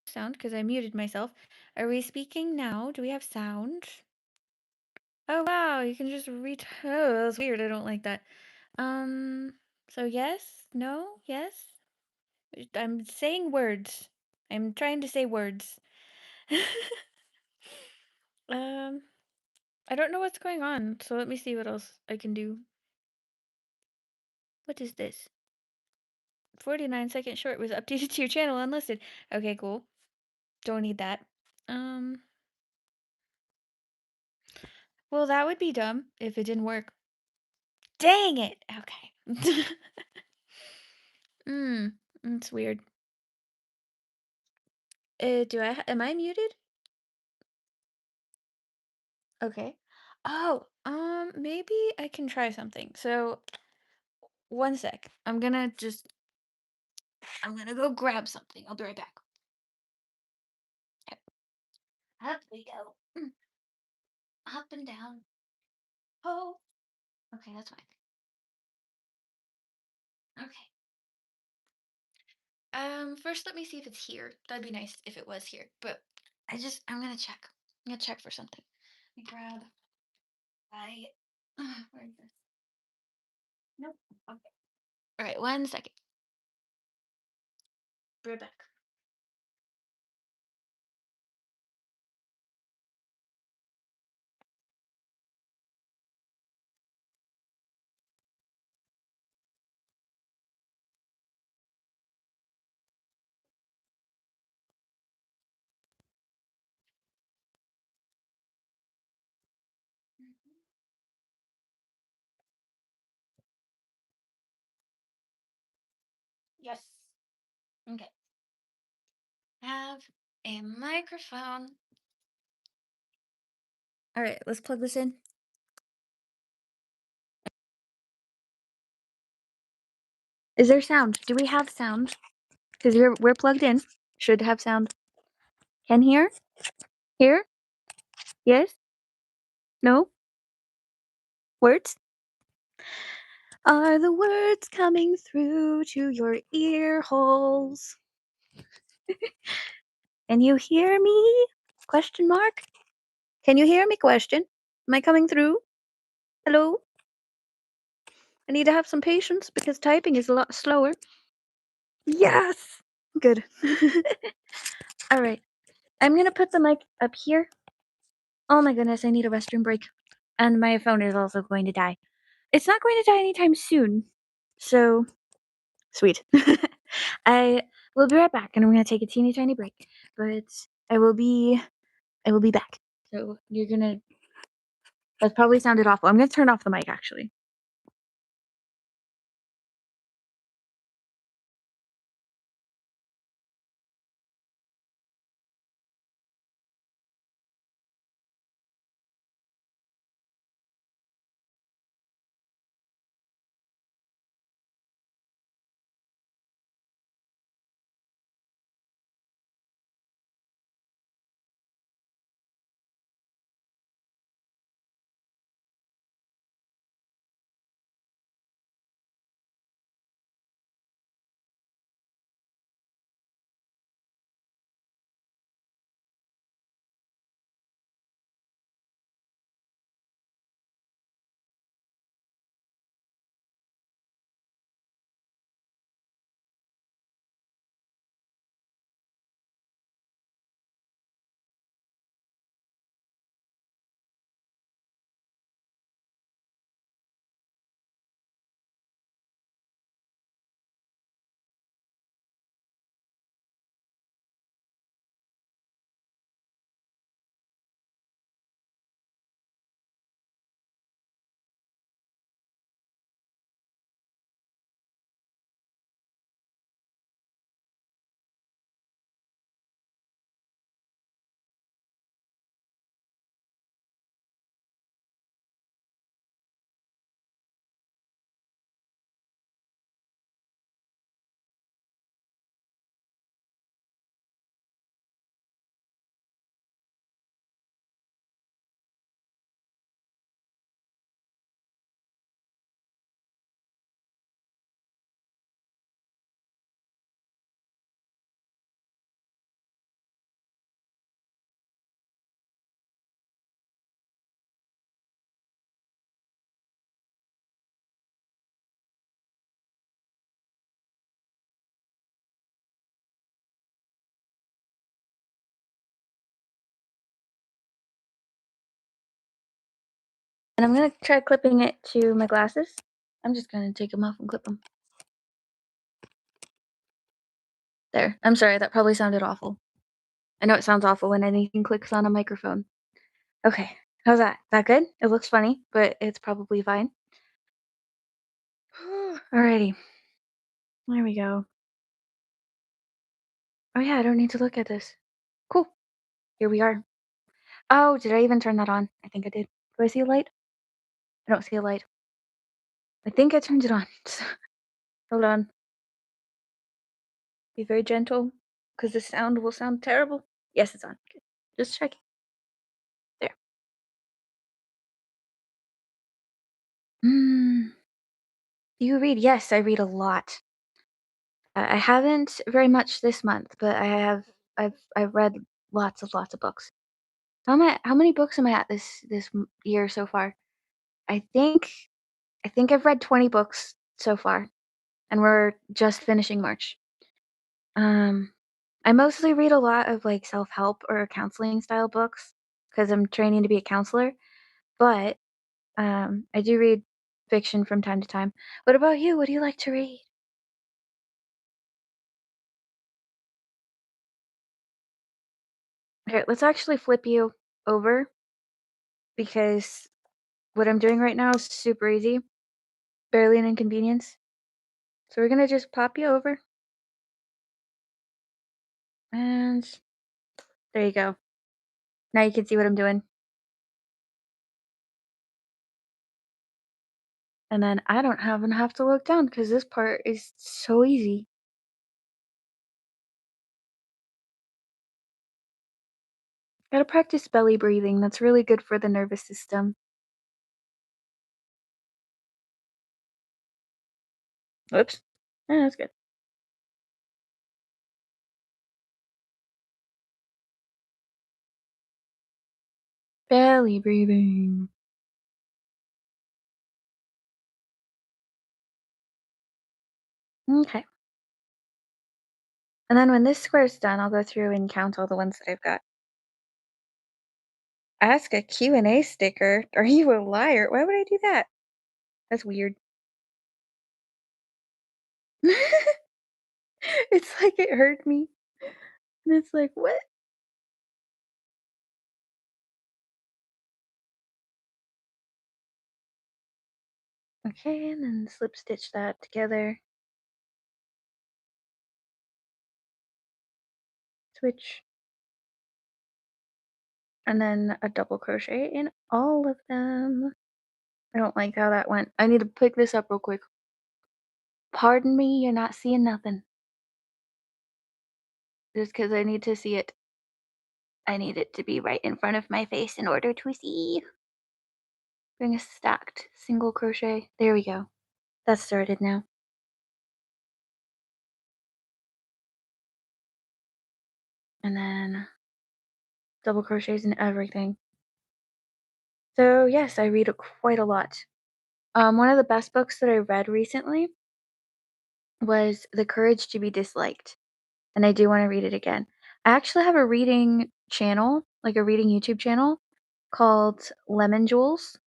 sound because I muted myself. Are we speaking now? Do we have sound? Oh wow, you can just read. Oh, that's weird. I don't like that. So yes, no, yes. I'm saying words. I'm trying to say words. um, I don't know what's going on, so let me see what else I can do. What is this? 49-second short was updated to your channel unlisted. Okay, cool. Don't need that. Um, well, that would be dumb if it didn't work. Dang it! Okay. That's weird. Am I muted? Okay. Oh, maybe I can try something. So, one sec. I'm gonna go grab something. I'll be right back. Yep. Up we go. Up and down. Oh. Okay, that's fine. Okay. First let me see if it's here. That'd be nice if it was here. But I'm gonna check. I'm gonna check for something. Let me grab I where is this? Nope. Okay. Alright, one second. Be right back. Yes. Okay. Have a microphone. Alright, let's plug this in. Is there sound? Do we have sound? Because we're plugged in. Should have sound. Can hear? Hear? Yes? No? Words? Are the words coming through to your ear holes? Can you hear me? Question mark? Can you hear me? Question. Am I coming through? Hello? I need to have some patience because typing is a lot slower. Yes! Good. Alright. I'm gonna put the mic up here. Oh my goodness, I need a restroom break. And my phone is also going to die. It's not going to die anytime soon. So, sweet. I will be right back and I'm gonna take a teeny tiny break. But I will be back. So that probably sounded awful. I'm gonna turn off the mic actually. And I'm gonna try clipping it to my glasses. I'm just gonna take them off and clip them. There. I'm sorry, that probably sounded awful. I know it sounds awful when anything clicks on a microphone. Okay. How's that? That good? It looks funny, but it's probably fine. Alrighty. There we go. Oh yeah, I don't need to look at this. Cool. Here we are. Oh, did I even turn that on? I think I did. Do I see a light? I don't see a light. I think I turned it on. Hold on. Be very gentle, because the sound will sound terrible. Yes, it's on. Good. Just checking. There. Mm. Do you read? Yes, I read a lot. I haven't very much this month, but I have. I've read lots of books. How many books am I at this year so far? I think I think I've read 20 books so far, and we're just finishing March. Um, I mostly read a lot of like self-help or counseling style books because I'm training to be a counselor, but I do read fiction from time to time. What about you? What do you like to read? Here, let's actually flip you over because what I'm doing right now is super easy, barely an inconvenience. So we're gonna just pop you over, and there you go. Now you can see what I'm doing. And then I don't even have to look down because this part is so easy. Gotta practice belly breathing. That's really good for the nervous system. Oops. Yeah, that's good. Belly breathing. Okay. And then when this square's done, I'll go through and count all the ones that I've got. Ask a Q&A sticker. Are you a liar? Why would I do that? That's weird. It's like it hurt me. And it's like, what? Okay, and then slip stitch that together. Switch. And then a double crochet in all of them. I don't like how that went. I need to pick this up real quick. Pardon me, you're not seeing nothing. Just because I need to see it. I need it to be right in front of my face in order to see. Bring a stacked single crochet. There we go. That's started now. And then double crochets and everything. So yes, I read quite a lot. One of the best books that I read recently was The Courage to Be Disliked, and I do want to read it again. I actually have a reading channel, like a reading YouTube channel called Lemon Jewels,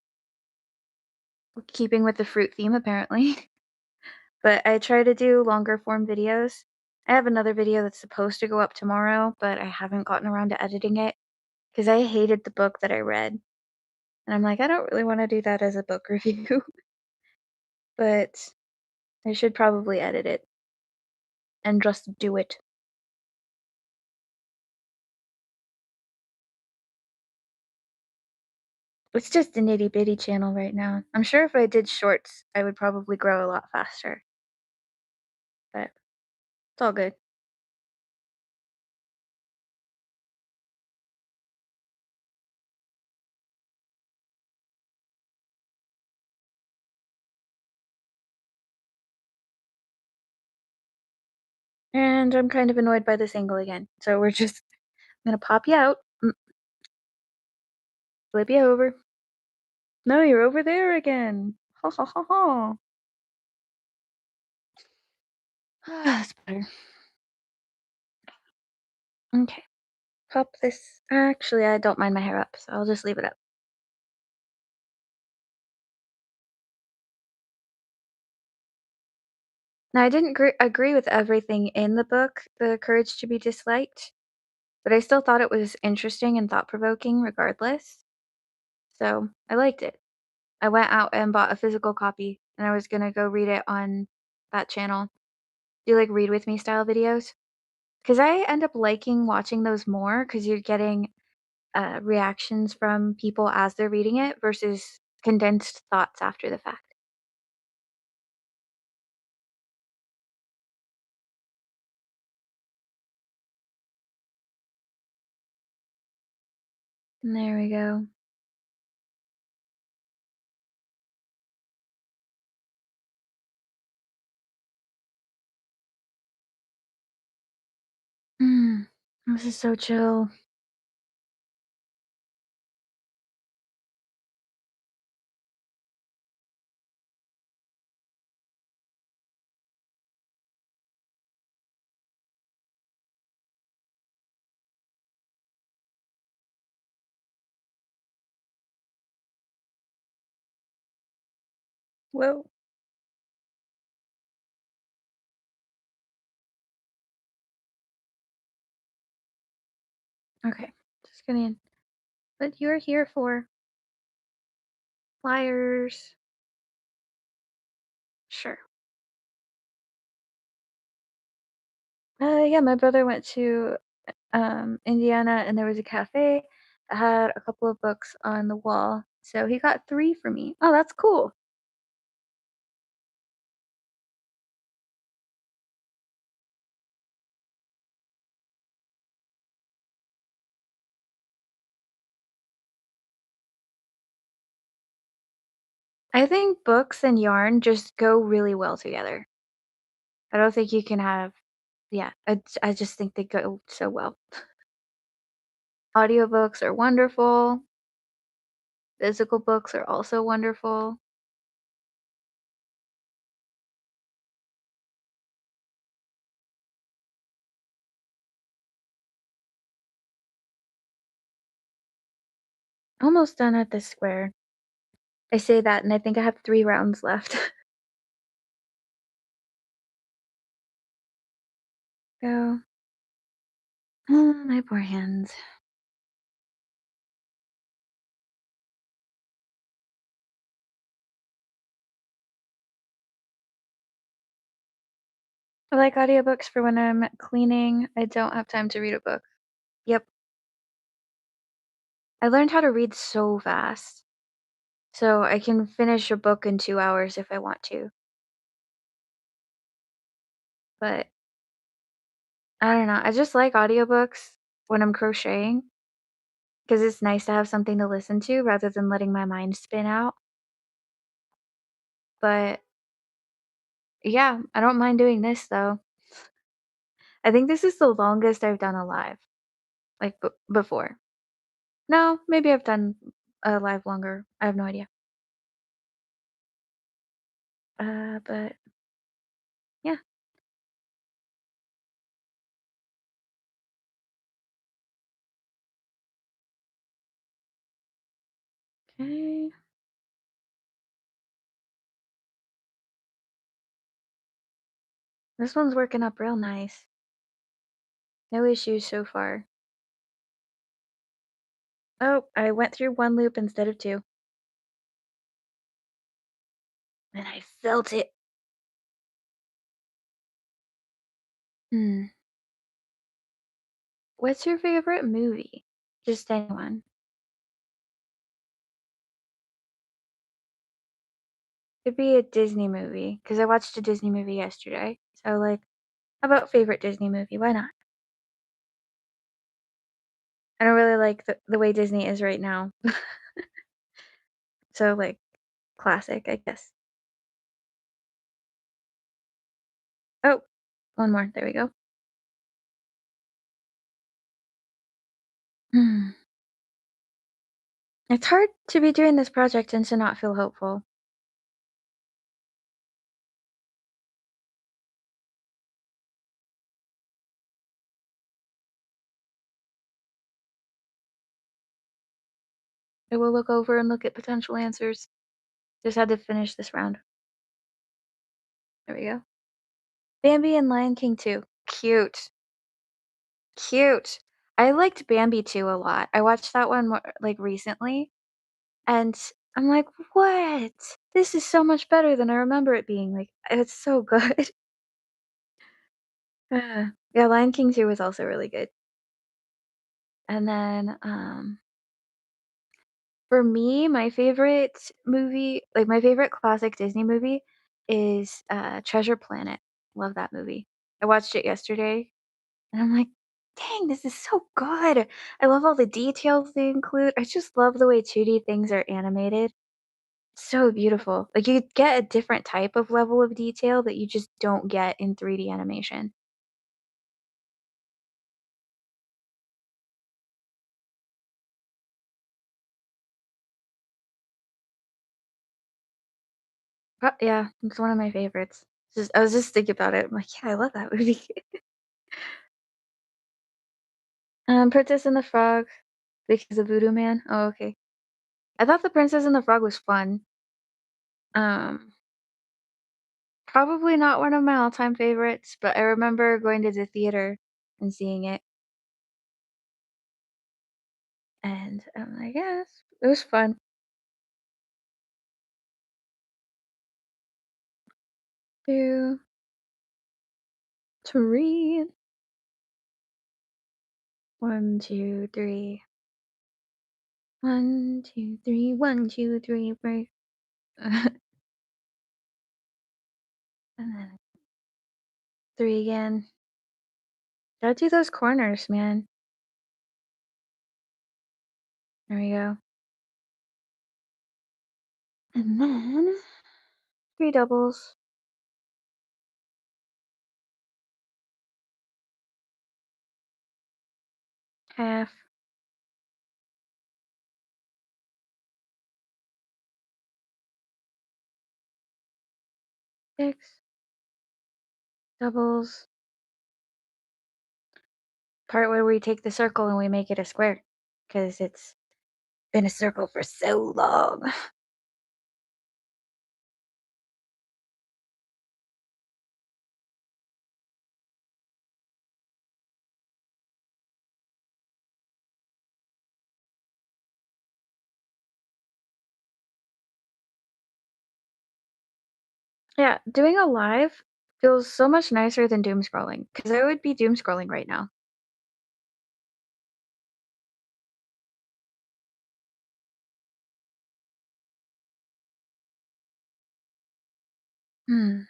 keeping with the fruit theme apparently. But I try to do longer form videos. I have another video that's supposed to go up tomorrow, but I haven't gotten around to editing it because I hated the book that I read. And I'm like, I don't really want to do that as a book review, but I should probably edit it and just do it. It's just a nitty bitty channel right now. I'm sure if I did shorts, I would probably grow a lot faster, but it's all good. And I'm kind of annoyed by this angle again. So we're just gonna pop you out, flip you over. No, you're over there again. Ha ha ha ha. That's better. Okay. Pop this. Actually, I don't mind my hair up, so I'll just leave it up. Now, I didn't agree with everything in the book, The Courage to be Disliked, but I still thought it was interesting and thought-provoking regardless, so I liked it. I went out and bought a physical copy, and I was gonna go read it on that channel. Do you like read with me style videos? Because I end up liking watching those more because you're getting, reactions from people as they're reading it versus condensed thoughts after the fact. There we go. Mm, this is so chill. Whoa. Okay, just gonna what you're here for. Flyers. Sure. Yeah, my brother went to Indiana, and there was a cafe that had a couple of books on the wall, so he got 3 for me. Oh, that's cool. I think books and yarn just go really well together. I don't think you can have yeah, I just think they go so well. Audiobooks are wonderful, physical books are also wonderful. Almost done at this square. I say that, and I think I have 3 rounds left. Go. Oh, my poor hands. I like audiobooks for when I'm cleaning. I don't have time to read a book. Yep. I learned how to read so fast. So I can finish a book in 2 hours if I want to. But I don't know. I just like audiobooks when I'm crocheting because it's nice to have something to listen to rather than letting my mind spin out. But yeah, I don't mind doing this though. I think this is the longest I've done a live, like before. No, maybe I've done a live longer. I have no idea. But yeah. Okay. This one's working up real nice. No issues so far. Oh, I went through 1 loop instead of 2, and I felt it. Hmm. What's your favorite movie? Just anyone. Could be a Disney movie because I watched a Disney movie yesterday. So, like, how about favorite Disney movie? Why not? I don't really like the way Disney is right now. So, like, classic, I guess. Oh, one more. There we go. Hmm. It's hard to be doing this project and to not feel hopeful. I will look over and look at potential answers. Just had to finish this round. There we go. Bambi and Lion King too. Cute. Cute. I liked Bambi too a lot. I watched that one more, like recently, and I'm like, what? This is so much better than I remember it being. Like, it's so good. Yeah, Lion King 2 was also really good. And then, for me, my favorite movie, like my favorite classic Disney movie is Treasure Planet. Love that movie. I watched it yesterday and I'm like, dang, this is so good. I love all the details they include. I just love the way 2D things are animated. So beautiful. Like you get a different type of level of detail that you just don't get in 3D animation. Yeah, it's one of my favorites. I was just thinking about it. I'm like, yeah, I love that movie. Princess and the Frog because of Voodoo Man. Oh, okay. I thought The Princess and the Frog was fun. Um, Probably not one of my all-time favorites, but I remember going to the theater and seeing it, and I'm like, yes, it was fun. 2, 3, 1, 2, 3, 1, 2, 3, 1, 2, 3, 4. And then 3 again. Gotta do those corners, man. There we go. And then 3 doubles, half, 6, doubles, part where we take the circle and we make it a square, because it's been a circle for so long. Yeah, doing a live feels so much nicer than doom scrolling, because I would be doom scrolling right now. Hmm.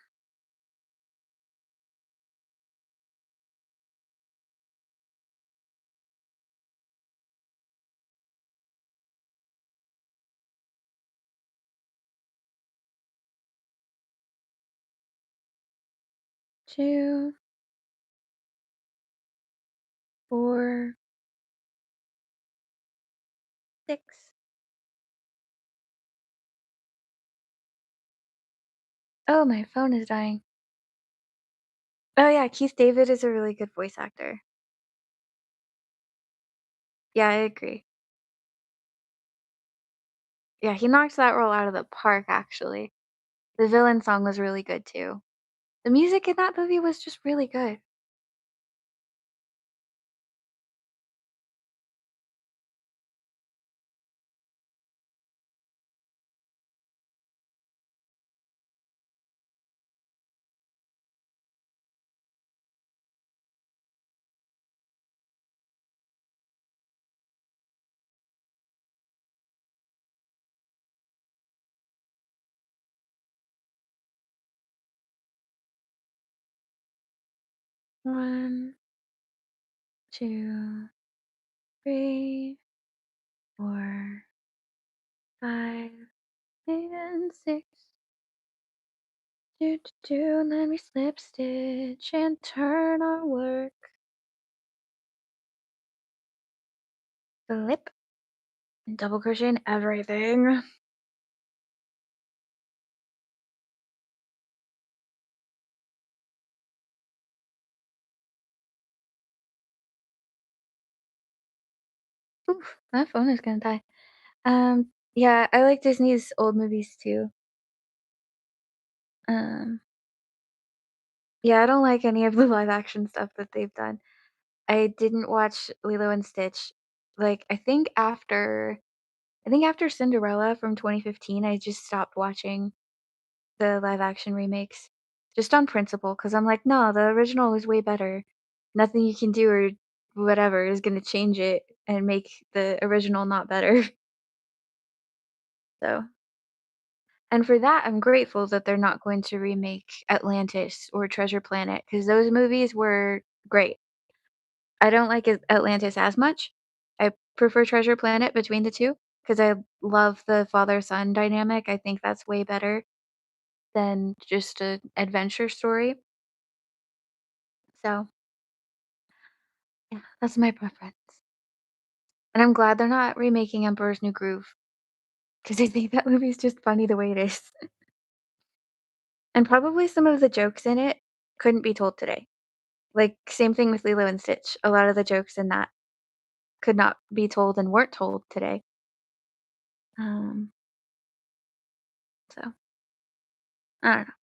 2, 4, 6. Oh, my phone is dying. Oh yeah, Keith David is a really good voice actor. Yeah, I agree. Yeah, he knocked that role out of the park, actually. The villain song was really good too. The music in that movie was just really good. 1, 2, 3, 4, 5, and 6. Do, do, do, and then we slip stitch and turn our work. Flip and double crochet and everything. Oof, my phone is gonna die. Yeah, I like Disney's old movies too. Um, Yeah, I don't like any of the live action stuff that they've done. I didn't watch Lilo and Stitch. Like, I think after Cinderella from 2015, I just stopped watching the live action remakes just on principle because I'm like, "No, the original is way better. Nothing you can do or whatever is gonna change it and make the original not better." So and for that, I'm grateful that they're not going to remake Atlantis or Treasure Planet because those movies were great. I don't like Atlantis as much. I prefer Treasure Planet between the 2 because I love the father-son dynamic. I think that's way better than just an adventure story. So, yeah, that's my preference. And I'm glad they're not remaking Emperor's New Groove because I think that movie's just funny the way it is. And probably some of the jokes in it couldn't be told today. Like, same thing with Lilo and Stitch. A lot of the jokes in that could not be told and weren't told today. Um, so I don't know.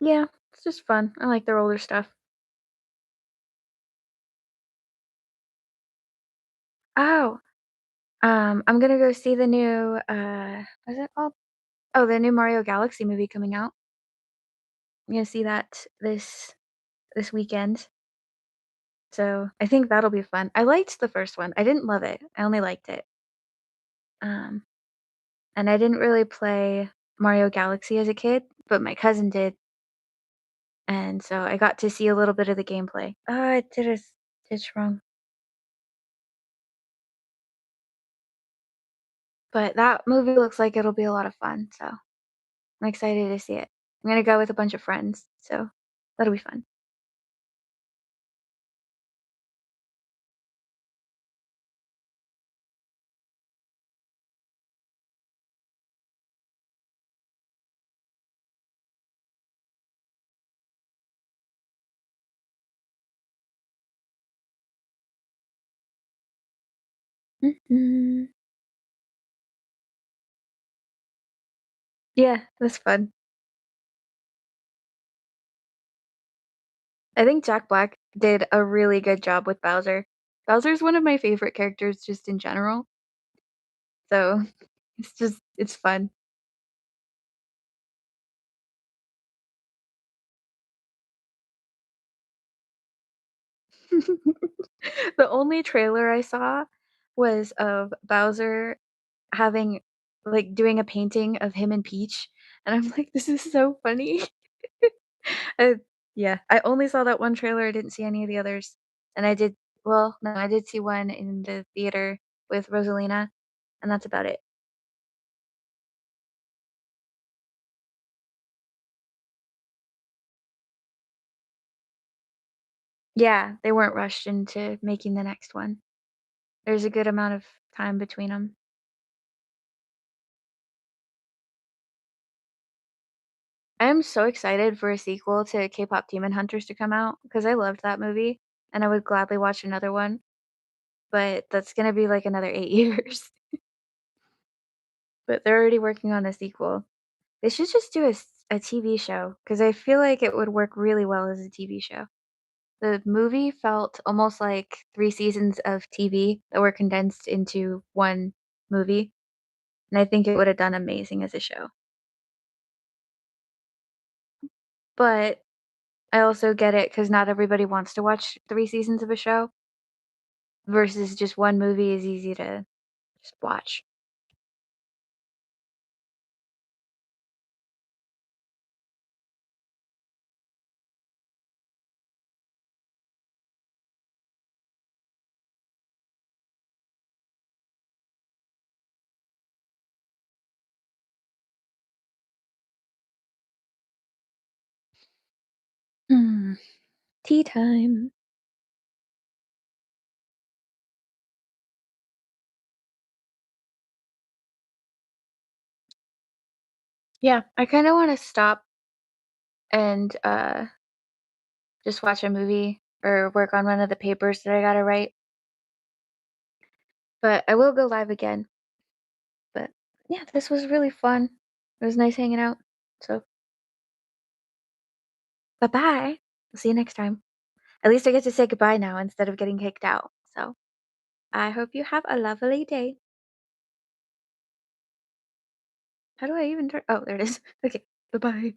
Yeah, it's just fun. I like their older stuff. Oh, I'm gonna go see the new, what's it called? Oh, the new Mario Galaxy movie coming out. I'm gonna see that this weekend. So I think that'll be fun. I liked the first one. I didn't love it. I only liked it. Um, and I didn't really play Mario Galaxy as a kid, but my cousin did, and so I got to see a little bit of the gameplay. Oh, I did a stitch wrong. But that movie looks like it'll be a lot of fun, so I'm excited to see it. I'm gonna go with a bunch of friends, so that'll be fun. Mhm. Yeah, that's fun. I think Jack Black did a really good job with Bowser. Bowser's one of my favorite characters just in general, so it's fun. The only trailer I saw was of Bowser having doing a painting of him and Peach, and I'm like, "This is so funny." Uh, yeah, I only saw that one trailer, I didn't see any of the others, and no, I did see one in the theater with Rosalina, and that's about it. Yeah, they weren't rushed into making the next one. There's a good amount of time between them. I am so excited for a sequel to K-Pop Demon Hunters to come out because I loved that movie, and I would gladly watch another one, but that's gonna be, like, another 8 years. But they're already working on a sequel. They should just do a TV show because I feel like it would work really well as a TV show. The movie felt almost like 3 seasons of TV that were condensed into 1 movie, and I think it would have done amazing as a show. But I also get it because not everybody wants to watch 3 seasons of a show versus just 1 movie is easy to just watch. Hmm, tea time. Yeah, I kinda wanna stop and, just watch a movie or work on one of the papers that I gotta write, but I will go live again. But, yeah, this was really fun. It was nice hanging out, so Bye-bye. I'll see you next time. At least I get to say goodbye now instead of getting kicked out. So I hope you have a lovely day. How do I even turn? Oh, there it is. Okay. Bye-bye.